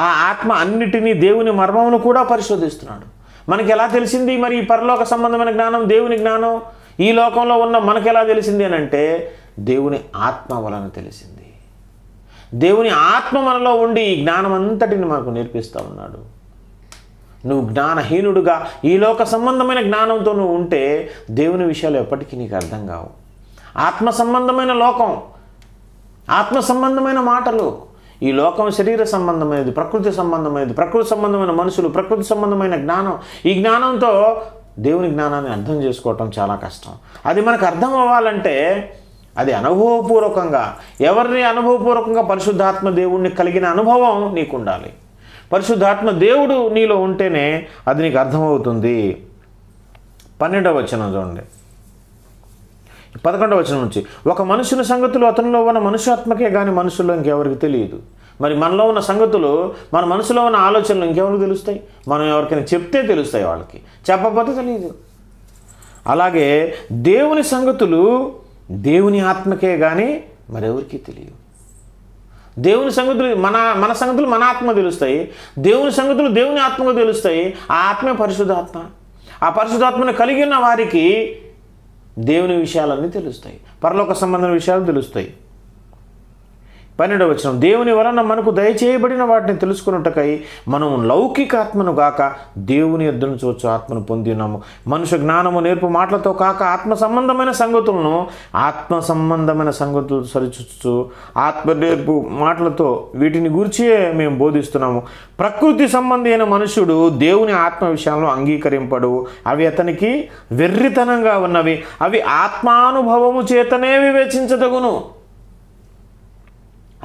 Speaker 1: ఆ ఆత్మ అన్నిటినీ, దేవుని మర్మమును కూడా పరిశోధిస్తున్నాడు. మనకి ఎలా తెలిసింది మరి ఈ పరలోక సంబంధమైన జ్ఞానం, దేవుని జ్ఞానం ఈ లోకంలో ఉన్న మనకు ఎలా తెలిసింది అని అంటే, దేవుని ఆత్మ వలన తెలిసింది. దేవుని ఆత్మ మనలో ఉండి ఈ జ్ఞానం అంతటిని మనకు నేర్పిస్తూ ఉన్నాడు. నువ్వు జ్ఞానహీనుడుగా ఈ లోక సంబంధమైన జ్ఞానంతో నువ్వు ఉంటే దేవుని విషయాలు ఎప్పటికీ నీకు అర్థం కావు. ఆత్మ సంబంధమైన లోకం, ఆత్మ సంబంధమైన మాటలు, ఈ లోకం శరీర సంబంధమైనది, ప్రకృతి సంబంధమైనది, ప్రకృతి సంబంధమైన మనుషులు, ప్రకృతి సంబంధమైన జ్ఞానం. ఈ జ్ఞానంతో దేవుని జ్ఞానాన్ని అర్థం చేసుకోవటం చాలా కష్టం. అది మనకు అర్థం అవ్వాలంటే అది అనుభవపూర్వకంగా, ఎవరిని అనుభవపూర్వకంగా పరిశుద్ధాత్మ దేవుడిని కలిగిన అనుభవం నీకు ఉండాలి. పరిశుద్ధాత్మ దేవుడు నీలో ఉంటేనే అది నీకు అర్థమవుతుంది. 12వ వచనం చూడండి, 11వ వచనం నుంచి, ఒక మనుషుని సంగతులు అతనిలో ఉన్న మనుష్యాత్మకే కానీ మనుషుల్లో ఇంకెవరికి తెలియదు. మరి మనలో ఉన్న సంగతులు, మన మనసులో ఉన్న ఆలోచనలు ఇంకెవరికి తెలుస్తాయి? మనం ఎవరికైనా చెప్తే తెలుస్తాయి, వాళ్ళకి చెప్పకపోతే తెలియదు. అలాగే దేవుని సంగతులు దేవుని ఆత్మకే కానీ మరెవరికి తెలియదు. దేవుని సంగతులు మన సంగతులు మన ఆత్మ తెలుస్తాయి, దేవుని సంగతులు దేవుని ఆత్మకు తెలుస్తాయి. ఆ ఆత్మే పరిశుద్ధాత్మ. ఆ పరిశుద్ధాత్మను కలిగి ఉన్న వారికి దేవుని విషయాలన్నీ తెలుస్తాయి, పరలోక సంబంధమైన విషయాలు తెలుస్తాయి. 12వ వచనం, దేవుని వలన మనకు దయచేయబడిన వాటిని తెలుసుకున్నట్టుకై మనం లౌకిక ఆత్మను కాక దేవుని యొద్దను చూచు ఆత్మను పొంది ఉన్నాము. మనుష్య జ్ఞానము నేర్పు మాటలతో కాక ఆత్మ సంబంధమైన సంగతులు సరిచూచు ఆత్మ నేర్పు మాటలతో వీటిని గూర్చియే మేము బోధిస్తున్నాము. ప్రకృతి సంబంధి అయిన మనుషుడు దేవుని ఆత్మ విషయాలను అంగీకరింపడు, అవి అతనికి వెర్రితనంగా ఉన్నవి, అవి ఆత్మానుభవము చేతనే వివేచించదగును.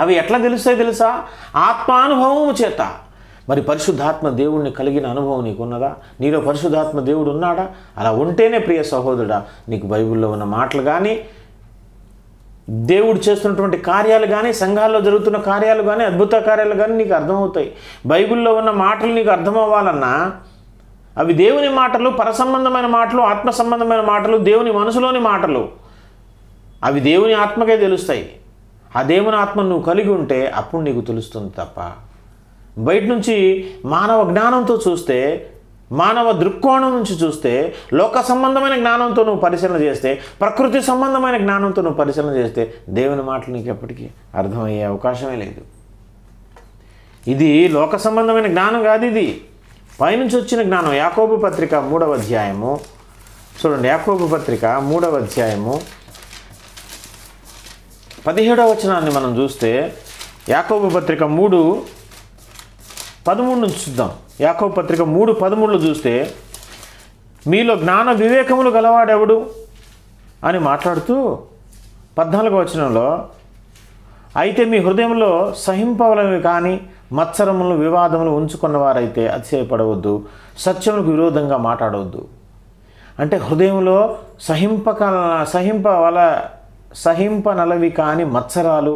Speaker 1: అవి ఎట్లా తెలుస్తాయి తెలుసా? ఆత్మానుభవము చేత. మరి పరిశుద్ధాత్మ దేవుడిని కలిగిన అనుభవం నీకున్నదా? నీలో పరిశుద్ధాత్మ దేవుడు ఉన్నాడా? అలా ఉంటేనే ప్రియ సహోదరుడా, నీకు బైబిల్లో ఉన్న మాటలు కానీ, దేవుడు చేస్తున్నటువంటి కార్యాలు కానీ, సంఘాల్లో జరుగుతున్న కార్యాలు కానీ, అద్భుత కార్యాలు కానీ నీకు అర్థమవుతాయి. బైబిల్లో ఉన్న మాటలు నీకు అర్థం అవ్వాలన్నా అవి దేవుని మాటలు, పరసంబంధమైన మాటలు, ఆత్మ సంబంధమైన మాటలు, దేవుని మనసులోని మాటలు. అవి దేవుని ఆత్మకే తెలుస్తాయి. ఆ దేవుని ఆత్మను నువ్వు కలిగి ఉంటే అప్పుడు నీకు తెలుస్తుంది తప్ప బయట నుంచి మానవ జ్ఞానంతో చూస్తే, మానవ దృక్కోణం నుంచి చూస్తే, లోక సంబంధమైన జ్ఞానంతో నువ్వు పరిశీలన చేస్తే, ప్రకృతి సంబంధమైన జ్ఞానంతో నువ్వు పరిశీలన చేస్తే దేవుని మాటలు నీకు ఎప్పటికీ అర్థమయ్యే అవకాశమే లేదు. ఇది లోక సంబంధమైన జ్ఞానం కాదు, ఇది పైనుంచి వచ్చిన జ్ఞానం. యాకోబు పత్రిక 3వ అధ్యాయము చూడండి. యాకోబు పత్రిక 3వ అధ్యాయము 17వ వచనాన్ని మనం చూస్తే, యాకోబు పత్రిక 3:13 నుంచి చూద్దాం. యాకోబు పత్రిక 3:13 చూస్తే, మీలో జ్ఞాన వివేకములు గలవాడెవడు అని మాట్లాడుతూ 14వ వచనంలో, అయితే మీ హృదయంలో సహింపవలవి కానీ మత్సరములు వివాదములు ఉంచుకున్నవారైతే అతిశయపడవద్దు, సత్యములకు విరోధంగా మాట్లాడవద్దు. అంటే హృదయంలో సహింపనలవి కాని మత్సరాలు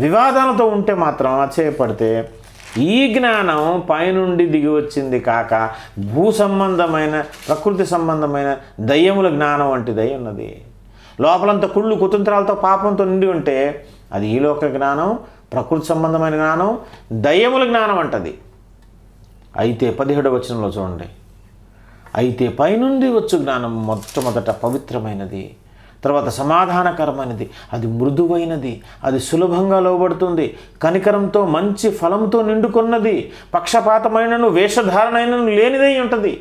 Speaker 1: వివాదాలతో ఉంటే మాత్రం అతిశయపడితే, ఈ జ్ఞానం పైనుండి దిగి వచ్చింది కాక భూ సంబంధమైన, ప్రకృతి సంబంధమైన దయ్యముల జ్ఞానం వంటిదై ఉన్నది. లోపలంతా కుళ్ళు కుతంత్రాలతో పాపంతో నిండి ఉంటే అది ఈ లోక జ్ఞానం, ప్రకృతి సంబంధమైన జ్ఞానం, దయ్యముల జ్ఞానం అంటది. అయితే 17వ వచనంలో చూడండి, అయితే పైనుండి వచ్చు జ్ఞానం మొట్టమొదట పవిత్రమైనది, తర్వాత సమాధానకరమైనది, అది మృదువైనది, అది సులభంగా లోబడుతుంది, కనికరంతో మంచి ఫలంతో నిండుకున్నది, పక్షపాతమైనను వేషధారణైనను లేనిదై ఉంటుంది.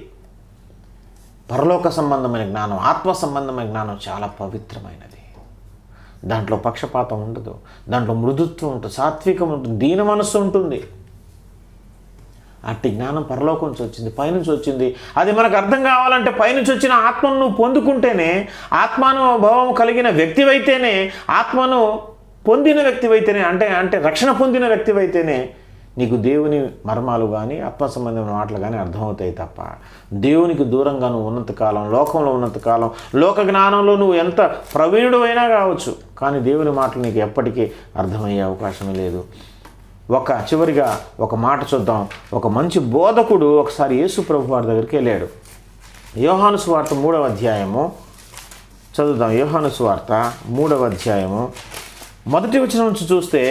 Speaker 1: పరలోక సంబంధమైన జ్ఞానం, ఆత్మ సంబంధమైన జ్ఞానం చాలా పవిత్రమైనది. దాంట్లో పక్షపాతం ఉండదు, దాంట్లో మృదుత్వం ఉంటుంది, సాత్వికం ఉంటుంది, దీన మనస్సు ఉంటుంది. అట్టి జ్ఞానం పరలోకం నుంచి వచ్చింది, పైనుంచి వచ్చింది. అది మనకు అర్థం కావాలంటే పైనుంచి వచ్చిన ఆత్మను నువ్వు పొందుకుంటేనే, ఆత్మానుభవం కలిగిన వ్యక్తివైతేనే, ఆత్మను పొందిన వ్యక్తివైతేనే, అంటే రక్షణ పొందిన వ్యక్తివైతేనే నీకు దేవుని మర్మాలు కానీ ఆత్మ సంబంధమైన మాటలు కానీ అర్థమవుతాయి తప్ప దేవునికి దూరంగా నువ్వు ఉన్నంతకాలం, లోకంలో ఉన్నంతకాలం, లోక జ్ఞానంలో నువ్వు ఎంత ప్రవీణుడు అయినా కావచ్చు, కానీ దేవుని మాటలు నీకు ఎప్పటికీ అర్థమయ్యే అవకాశమే లేదు. చివరిగా ఒక మాట చూద్దాం. ఒక మంచి బోధకుడు ఒకసారి యేసు ప్రభు వారి దగ్గరికి వెళ్ళాడు. యోహాను సువార్త 3వ అధ్యాయము చదువుదాం. యోహాను సువార్త 3వ అధ్యాయము 1వ వచనం నుంచి చూస్తే,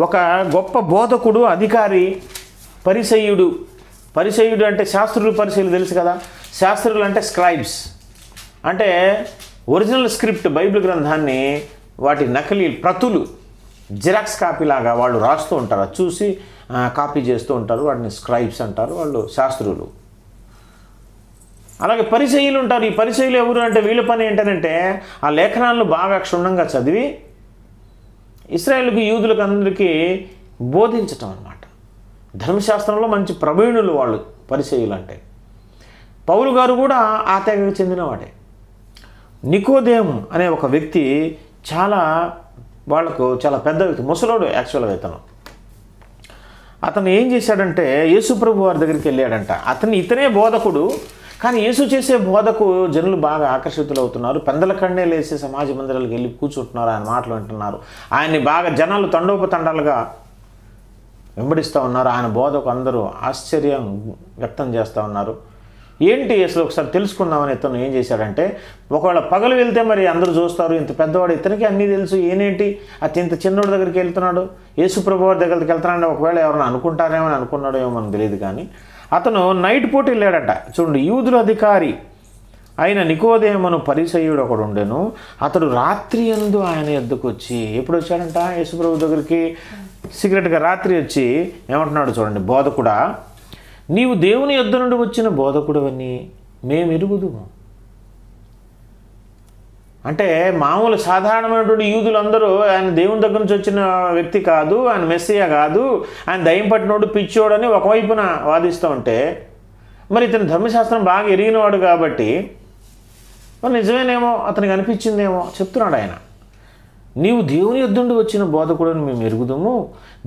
Speaker 1: ఒక గొప్ప బోధకుడు, అధికారి, పరిసయ్యుడు అంటే శాస్త్రులు, పరిసయ్యులు తెలుసు కదా. శాస్త్రులు అంటే స్క్రైబ్స్, అంటే ఒరిజినల్ స్క్రిప్ట్, బైబిల్ గ్రంథాన్ని వాటి నకిలీ ప్రతులు, జిరాక్స్ కాపీలాగా వాళ్ళు రాస్తూ ఉంటారు, అది చూసి కాపీ చేస్తూ ఉంటారు, వాటిని స్క్రైబ్స్ అంటారు, వాళ్ళు శాస్త్రులు. అలాగే పరిసయ్యులు ఉంటారు. ఈ పరిసయ్యులు ఎవరు అంటే, వీళ్ళ పని ఏంటంటే ఆ లేఖనాలను బాగా క్షుణ్ణంగా చదివి ఇశ్రాయేలుకు, యూదులకు అందరికీ బోధించటం అన్నమాట. ధర్మశాస్త్రంలో మంచి ప్రవీణులు వాళ్ళు పరిసయ్యులు అంటే. పౌలు గారు కూడా ఆ తెగకు చెందినవాడే. నికోదేము అనే ఒక వ్యక్తి వాళ్ళకు చాలా పెద్ద వ్యక్తి, ముసలోడు యాక్చువల్గా అతను ఏం చేశాడంటే యేసు ప్రభు వారి దగ్గరికి వెళ్ళాడంట. ఇతనే బోధకుడు, కానీ యేసు చేసే బోధకు జనులు బాగా ఆకర్షితులవుతున్నారు. పెందల కన్నే లేసి సమాజ మందిరాలకు వెళ్ళి కూర్చుంటున్నారు, ఆయన మాటలు వింటున్నారు. ఆయన్ని బాగా జనాలు తండోపతండాలుగా వెంబడిస్తూ ఉన్నారు. ఆయన బోధకు అందరూ ఆశ్చర్యం వ్యక్తం చేస్తూ ఉన్నారు. ఏంటి అసలు ఒకసారి తెలుసుకుందామని ఇతను ఏం చేశాడంటే, ఒకవేళ పగలు వెళ్తే మరి అందరూ చూస్తారు, ఇంత పెద్దవాడు ఇతనికి అన్నీ తెలుసు, ఈయనేంటి ఇంత చిన్నోడి దగ్గరికి వెళ్తున్నాడు, యేసు ప్రభు వారి దగ్గరికి వెళ్తున్నాడు, ఒకవేళ ఎవరైనా అనుకుంటారేమో అని అనుకున్నాడో ఏమో మనకు తెలియదు. కానీ అతను నైట్ పూట వెళ్ళాడట. చూడండి, యూదుల అధికారి అయిన నికోదేమును పరిసయ్యుడు ఒకడు ఉండెను. అతడు రాత్రి యందు ఆయన యొద్దకు వచ్చి, ఎప్పుడు వచ్చాడంట యేసు ప్రభు దగ్గరికి? సీక్రెట్గా రాత్రి వచ్చి ఏమంటున్నాడు చూడండి, బోధకుడా, నీవు దేవుని యొద్ద నుండి వచ్చిన బోధకుడవని మేము ఎరుగుదుము. అంటే మామూలు సాధారణమైనటువంటి యూదులందరూ ఆయన దేవుని దగ్గర నుంచి వచ్చిన వ్యక్తి కాదు, ఆయన మెస్సియా కాదు, ఆయన దయ్యం పట్టినోడు పిచ్చోడు అని ఒకవైపున వాదిస్తూ ఉంటే, మరి ఇతను ధర్మశాస్త్రం బాగా ఎరిగినవాడు కాబట్టి మరి నిజమేనేమో అతనికి అనిపించిందేమో చెప్తున్నాడు ఆయన. నీవు దేవుని యొద్ద నుండి వచ్చిన బోధకుడని మేము ఎరుగుదాము,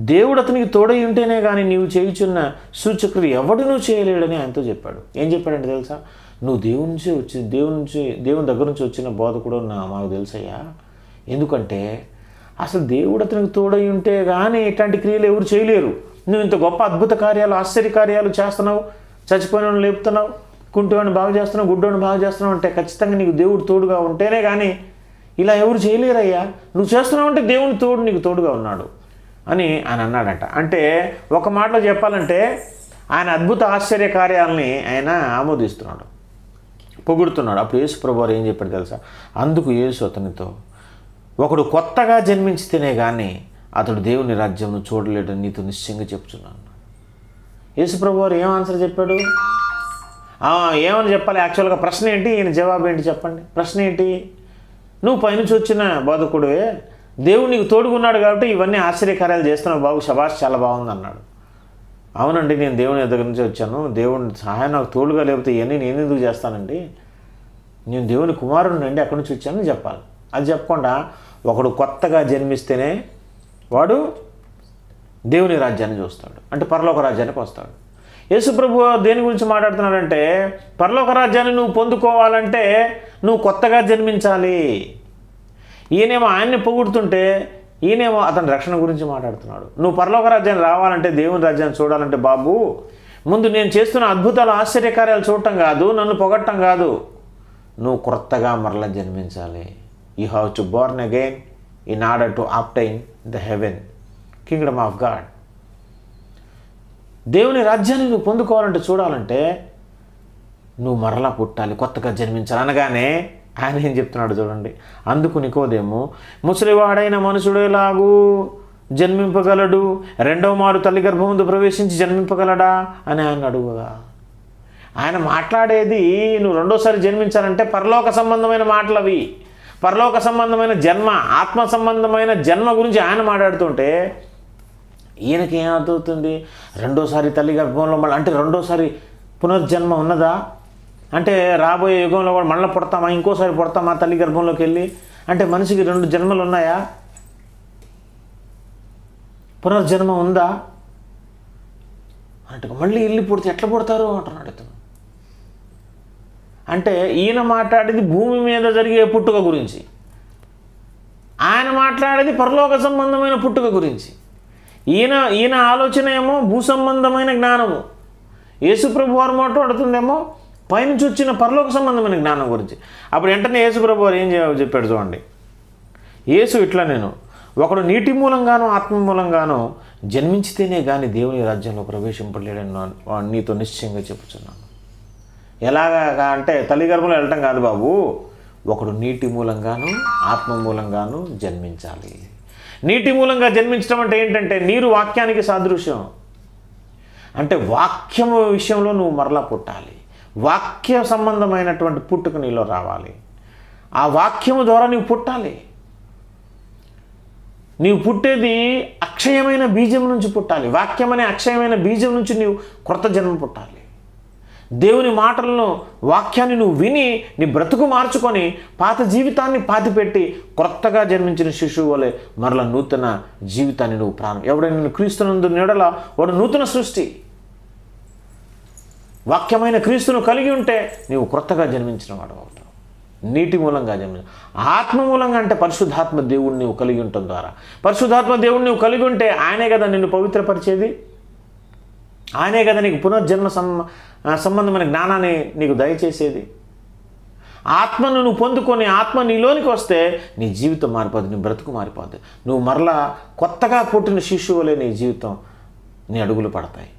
Speaker 1: దేవుడు అతనికి తోడై ఉంటేనే కానీ నీవు చేయుచున్న సూచకులు ఎవడునూ చేయలేడని ఆయనతో చెప్పాడు. ఏం చెప్పాడంటే తెలుసా, నువ్వు దేవుని దగ్గర నుంచి వచ్చిన బోధకుడు మాకు తెలుసయ్యా. ఎందుకంటే అసలు దేవుడు అతనికి తోడై ఉంటే కానీ ఇట్లాంటి క్రియలు ఎవరు చేయలేరు. నువ్వు ఇంత గొప్ప అద్భుత కార్యాలు, ఆశ్చర్య కార్యాలు చేస్తున్నావు, చచ్చిపోయిన లేపుతున్నావు, కుంటివాడిని బాగు చేస్తున్నావు, గుడ్డోని బాగు చేస్తున్నావు అంటే ఖచ్చితంగా నీకు దేవుడు తోడుగా ఉంటేనే కానీ ఇలా ఎవరు చేయలేరయ్యా. నువ్వు చేస్తున్నావు అంటే దేవుని తోడు నీకు తోడుగా ఉన్నాడు అని ఆయన అన్నాడట. అంటే ఒక మాటలో చెప్పాలంటే ఆయన అద్భుత ఆశ్చర్య కార్యాలని ఆయన ఆమోదిస్తున్నాడు, పొగుడుతున్నాడు. అప్పుడు యేసు ప్రభువారు ఏం చెప్పాడు తెలుసా, అందుకు యేసు అతనితో, ఒకడు కొత్తగా జన్మించితేనే కానీ అతడు దేవుని రాజ్యంను చూడలేడని నీతో నిశ్చయంగా చెప్తున్నాను. యేసు ప్రభువారు ఏం ఆన్సర్ చెప్పాడు? ఏమని చెప్పాలి యాక్చువల్గా? ప్రశ్న ఏంటి, ఈయన జవాబు ఏంటి చెప్పండి? ప్రశ్న ఏంటి? నువ్వు పైనుంచి వచ్చిన బోధకుడివే, దేవుడు నీకు తోడుకున్నాడు కాబట్టి ఇవన్నీ ఆశ్చర్యకార్యాలు చేస్తున్నావు బాబు, శబాష్, చాలా బాగుంది అన్నాడు. అవునండి, నేను దేవుని దగ్గర నుంచి వచ్చాను, దేవుని సహాయం నాకు తోడుగా లేకపోతే ఇవన్నీ నేను ఎందుకు చేస్తానండి, నేను దేవుని కుమారుడిని అండి, అక్కడి నుంచి వచ్చానని చెప్పాలి. అది చెప్పకుండా ఒకడు కొత్తగా జన్మిస్తేనే వాడు దేవుని రాజ్యాన్ని చూస్తాడు, అంటే పరలోక రాజ్యానికి వస్తాడు. యేసు ప్రభు దేని గురించి మాట్లాడుతున్నాడంటే, పరలోక రాజ్యాన్ని నువ్వు పొందుకోవాలంటే నువ్వు కొత్తగా జన్మించాలి. ఈయనేమో ఆయన్ని పొగుడుతుంటే ఈయనేమో అతని రక్షణ గురించి మాట్లాడుతున్నాడు. నువ్వు పరలోక రాజ్యాన్ని రావాలంటే, దేవుని రాజ్యాన్ని చూడాలంటే బాబు, ముందు నేను చేస్తున్న అద్భుతాలు ఆశ్చర్యకార్యాలు చూడటం కాదు, నన్ను పొగట్టం కాదు, నువ్వు కొత్తగా మరలా జన్మించాలి. You have to born again in order to obtain the heaven kingdom of God. దేవుని రాజ్యాన్ని నువ్వు పొందుకోవాలంటే, చూడాలంటే నువ్వు మరలా పుట్టాలి, కొత్తగా జన్మించాలి. అనగానే ఆయన ఏం చెప్తున్నాడు చూడండి, అందుకు నికోదేము, ముసలివాడైన మనుషుడేలాగూ జన్మింపగలడు, రెండవ మారు తల్లి గర్భముందు ప్రవేశించి జన్మింపగలడా అని ఆయన అడుగుగా, ఆయన మాట్లాడేది నువ్వు రెండోసారి జన్మించాలంటే పరలోక సంబంధమైన మాటలు అవి, పరలోక సంబంధమైన జన్మ, ఆత్మ సంబంధమైన జన్మ గురించి ఆయన మాట్లాడుతుంటే ఈయనకి ఏమవుతుంది? రెండోసారి తల్లి గర్భంలో మళ్ళీ, అంటే రెండోసారి పునర్జన్మ ఉన్నదా? అంటే రాబోయే యుగంలో కూడా మళ్ళీ పుడతామా, ఇంకోసారి పుడతామా తల్లి గర్భంలోకి వెళ్ళి? అంటే మనిషికి 2 జన్మలు ఉన్నాయా? పునర్జన్మ ఉందా అంటే మళ్ళీ వెళ్ళి పుడితే ఎట్లా పుడతారు అంటున్నాడు ఇతను. అంటే ఈయన మాట్లాడేది భూమి మీద జరిగే పుట్టుక గురించి, ఆయన మాట్లాడేది పరలోక సంబంధమైన పుట్టుక గురించి. ఈయన ఆలోచన ఏమో భూ సంబంధమైన జ్ఞానము, యేసుప్రభు వారు మాట్లాడుతుందేమో పైనుంచి వచ్చిన పరలోక సంబంధమైన జ్ఞానం గురించి. అప్పుడు వెంటనే యేసుప్రభు వారు ఏం చెప్పాడు చూడండి, యేసు ఇట్లా, నేను ఒకడు నీటి మూలంగానో ఆత్మ మూలంగానో జన్మించితేనే కానీ దేవుని రాజ్యంలో ప్రవేశింపలేడని నీతో నిశ్చయంగా చెప్పుచున్నాను. ఎలాగా అంటే తల్లి గర్భంలో వెళ్ళటం కాదు బాబు, ఒకడు నీటి మూలంగాను ఆత్మ మూలంగాను జన్మించాలి. నీటి మూలంగా జన్మించడం అంటే ఏంటంటే నీరు వాక్యానికి సాదృశ్యం. అంటే వాక్యము విషయంలో నువ్వు మరలా పుట్టాలి, వాక్య సంబంధమైనటువంటి పుట్టుక నీలో రావాలి, ఆ వాక్యము ద్వారా నువ్వు పుట్టాలి. నీవు పుట్టేది అక్షయమైన బీజం నుంచి పుట్టాలి. వాక్యం అనే అక్షయమైన బీజం నుంచి నీవు క్రొత్త జన్మ పుట్టాలి. దేవుని మాటలను, వాక్యాన్ని నువ్వు విని నీ బ్రతుకు మార్చుకొని పాత జీవితాన్ని పాతిపెట్టి క్రొత్తగా జన్మించిన శిశువు వలె మరలా నూతన జీవితాన్ని నువ్వు ఎవడైనా నేను క్రీస్తునందు నీడల వాడు నూతన సృష్టి. వాక్యమైన క్రీస్తును కలిగి ఉంటే నీవు క్రొత్తగా జన్మించిన వాడు అవుతావు. నీటి మూలంగా జన్మించ, ఆత్మ మూలంగా అంటే పరిశుద్ధాత్మ దేవుడిని నువ్వు కలిగి ఉండటం ద్వారా. పరిశుద్ధాత్మ దేవుడిని నువ్వు కలిగి ఉంటే ఆయనే కదా నిన్ను పవిత్రపరిచేది, ఆయనే కదా నీకు పునర్జన్మ సంబంధమైన జ్ఞానాన్ని నీకు దయచేసేది. ఆత్మను నువ్వు పొందుకొని ఆత్మ నీలోనికి వస్తే నీ జీవితం మారిపోద్ది, నీ బ్రతుకు మారిపోద్ది. నువ్వు మరలా కొత్తగా పుట్టిన శిశువులే నీ జీవితం, నీ అడుగులు పడతాయి.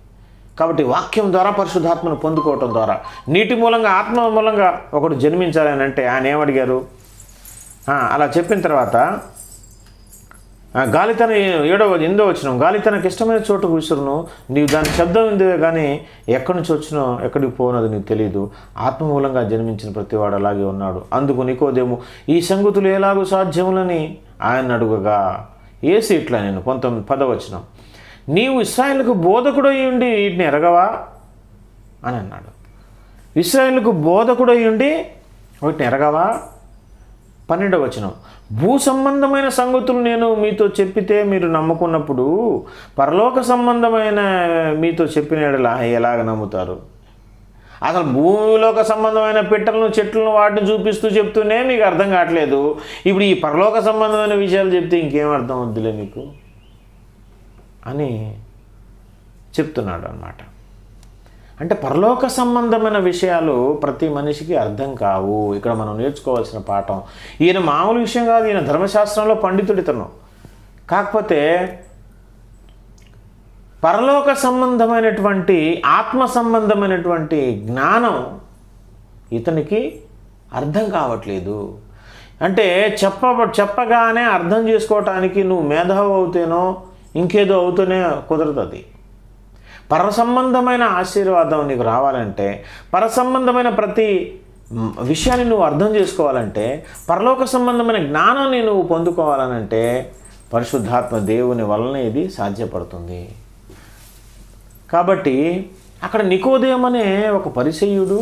Speaker 1: కాబట్టి వాక్యం ద్వారా పరిశుద్ధాత్మను పొందుకోవటం ద్వారా నీటి మూలంగా ఆత్మ మూలంగా ఒకడు జన్మించాలని అంటే ఆయన ఏమడిగారు? అలా చెప్పిన తర్వాత గాలి తన 8వ వచనం, గాలి తనకు ఇష్టమైన చోటుకు విసురును, నీవు దాని శబ్దం ఉందివే కానీ ఎక్కడి నుంచి వచ్చినో ఎక్కడికి పోనది నీకు తెలియదు. ఆత్మ మూలంగా జన్మించిన ప్రతివాడు అలాగే ఉన్నాడు. అందుకు నికోదేము ఈ సంగతులు ఎలాగూ సాధ్యములని ఆయన అడుగగా యేసు ఇట్లా నేను 10వ వచనం, నీవు ఇశ్రాయేలుకు బోధకుడై ఉండి వీటిని ఎరగవా అని అన్నాడు. ఇశ్రాయేలుకు బోధకుడై ఉండి వీటిని ఎరగవా? 12వ వచనం, భూ సంబంధమైన సంగతులు నేను మీతో చెప్పితే మీరు నమ్ముకున్నప్పుడు పరలోక సంబంధమైన మీతో చెప్పిన యెడల ఎలాగ నమ్ముతారు? అసలు భూమిలోక సంబంధమైన పిట్టలను, చెట్లను, వాటిని చూపిస్తూ చెప్తూనే మీకు అర్థం కావట్లేదు. ఇప్పుడు ఈ పరలోక సంబంధమైన విషయాలు చెప్తే ఇంకేం అర్థం వద్దులే మీకు అని చెప్తున్నాడు అన్నమాట. అంటే పరలోక సంబంధమైన విషయాలు ప్రతి మనిషికి అర్థం కావు. ఇక్కడ మనం నేర్చుకోవాల్సిన పాఠం. ఈయన మామూలు విషయం కాదు, ఈయన ధర్మశాస్త్రంలో పండితుడితను. కాకపోతే పరలోక సంబంధమైనటువంటి, ఆత్మ సంబంధమైనటువంటి జ్ఞానం ఇతనికి అర్థం కావట్లేదు. అంటే చెప్పగానే అర్థం చేసుకోవటానికి నువ్వు మేధావి అవుతేనో ఇంకేదో అవుతూనే కుదరదు. పర సంబంధమైన ఆశీర్వాదం నీకు రావాలంటే, పర సంబంధమైన ప్రతి విషయాన్ని నువ్వు అర్థం చేసుకోవాలంటే, పరలోక సంబంధమైన జ్ఞానాన్ని నువ్వు పొందుకోవాలనంటే పరిశుద్ధాత్మ దేవుని వలన ఇది సాధ్యపడుతుంది. కాబట్టి అక్కడ నికోదేము అనే ఒక పరిసయ్యుడు,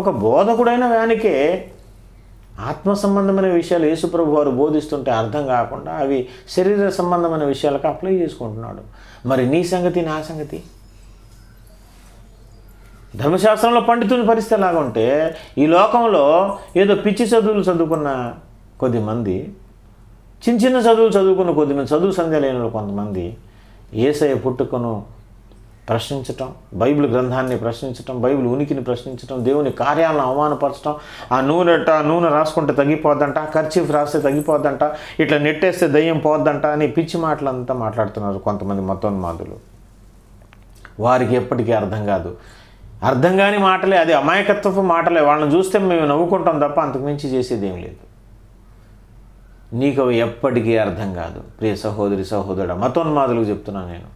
Speaker 1: ఒక బోధకుడైన వానికే ఆత్మ సంబంధమైన విషయాలు యేసుప్రభు వారు బోధిస్తుంటే అర్థం కాకుండా అవి శరీర సంబంధమైన విషయాలకు అప్లై చేసుకుంటున్నాడు. మరి నీ సంగతి, నా సంగతి? ధర్మశాస్త్రంలో పండితుని పరిస్థితి ఎలాగా ఉంటే, ఈ లోకంలో ఏదో పిచ్చి చదువులు చదువుకున్న కొద్దిమంది, చిన్న చదువులు చదువుకున్న కొద్దిమంది, చదువు సంధ్య లేని కొంతమంది యేసయ్య పుట్టుకను ప్రశ్నించటం, బైబిల్ గ్రంథాన్ని ప్రశ్నించటం, బైబిల్ ఉనికిని ప్రశ్నించటం, దేవుని కార్యాలను అవమానపరచడం, ఆ నూనె రాసుకుంటే తగ్గిపోద్దంట, కర్చీఫ్ రాస్తే తగ్గిపోద్దంట, ఇట్లా నెట్టేస్తే దయ్యం పోద్దంట అని పిచ్చి మాటలంతా మాట్లాడుతున్నారు కొంతమంది మతోన్మాదులు. వారికి ఎప్పటికీ అర్థం కాదు. అర్థం కాని మాటలే, అది అమాయకత్వపు మాటలే. వాళ్ళని చూస్తే మేము నవ్వుకుంటాం తప్ప అంతకుమించి చేసేది ఏం లేదు. నీకు అవి ఎప్పటికీ అర్థం కాదు. ప్రియ సహోదరి, సహోదరుడు, మతోన్మాదులకు చెప్తున్నాను నేను,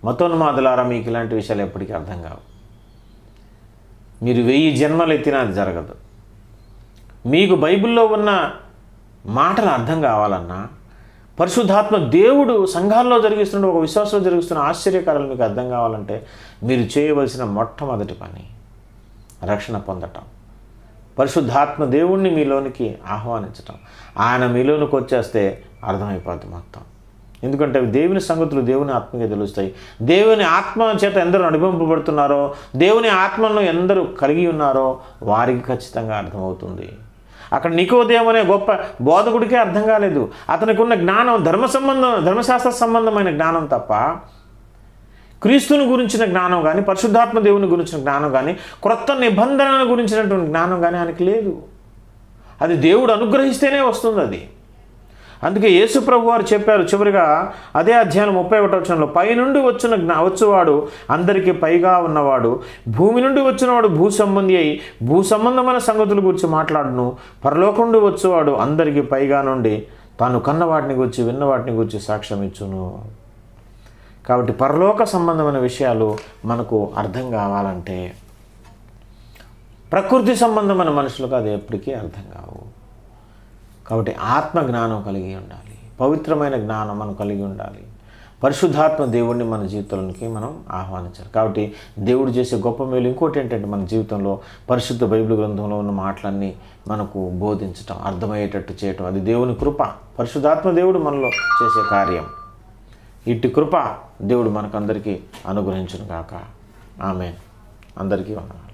Speaker 1: మతోన్మాదులారా, మీకు ఇలాంటి విషయాలు ఎప్పటికీ అర్థం కావు. మీరు 1000 జన్మలు ఎత్తినా అది జరగదు. మీకు బైబిల్లో ఉన్న మాటలు అర్థం కావాలన్నా, పరిశుద్ధాత్మ దేవుడు సంఘాల్లో జరిగిస్తున్న, ఒక విశ్వాసంలో జరిగిస్తున్న ఆశ్చర్యకారాలు మీకు అర్థం కావాలంటే మీరు చేయవలసిన మొట్టమొదటి పని రక్షణ పొందటం, పరిశుద్ధాత్మ దేవుణ్ణి మీలోనికి ఆహ్వానించటం. ఆయన మీలోనికి వచ్చేస్తే అర్థమైపోద్ది మొత్తం. ఎందుకంటే దేవుని సంగతులు దేవుని ఆత్మగా తెలుస్తాయి. దేవుని ఆత్మ చేత ఎందరూ నడిపింపబడుతున్నారో, దేవుని ఆత్మను ఎందరూ కలిగి ఉన్నారో వారికి ఖచ్చితంగా అర్థమవుతుంది. అక్కడ నికోదేము అనే గొప్ప బోధకుడికే అర్థం కాలేదు. అతనికి ఉన్న జ్ఞానం ధర్మశాస్త్ర సంబంధమైన జ్ఞానం తప్ప క్రీస్తుని గురించిన జ్ఞానం కానీ, పరిశుద్ధాత్మ దేవుని గురించిన జ్ఞానం కానీ, క్రొత్త నిబంధనల గురించినటువంటి జ్ఞానం కానీ ఆయనకి లేదు. అది దేవుడు అనుగ్రహిస్తేనే వస్తుంది అది. అందుకే యేసు ప్రభు వారు చెప్పారు చివరిగా అదే అధ్యాయం 31వ వచనంలో, పైనుండి వచ్చువాడు అందరికీ పైగా ఉన్నవాడు, భూమి నుండి వచ్చినవాడు భూ సంబంధి అయి భూ సంబంధమైన సంగతుల గురించి మాట్లాడును, పరలోకం నుండి వచ్చేవాడు అందరికీ పైగా నుండి తాను కన్న వాటిని గురించి విన్న వాటిని గురించి సాక్ష్యం ఇచ్చును. కాబట్టి పరలోక సంబంధమైన విషయాలు మనకు అర్థం కావాలంటే ప్రకృతి సంబంధమైన మనుషులకు అది ఎప్పటికీ అర్థం కావు. కాబట్టి ఆత్మ జ్ఞానం కలిగి ఉండాలి, పవిత్రమైన జ్ఞానం మనం కలిగి ఉండాలి. పరిశుద్ధాత్మ దేవుడిని మన జీవితంలోకి మనం ఆహ్వానించాలి. కాబట్టి దేవుడు చేసే గొప్ప మేలు ఇంకోటి ఏంటంటే, మన జీవితంలో పరిశుద్ధ బైబిల్ గ్రంథంలో ఉన్న మాటలన్నీ మనకు బోధించటం, అర్థమయ్యేటట్టు చేయటం, అది దేవుని కృప. పరిశుద్ధాత్మ దేవుడు మనలో చేసే కార్యం. ఇట్టి కృప దేవుడు మనకందరికీ అనుగ్రహించును గాక. ఆమేన్. అందరికీ వందనాలు.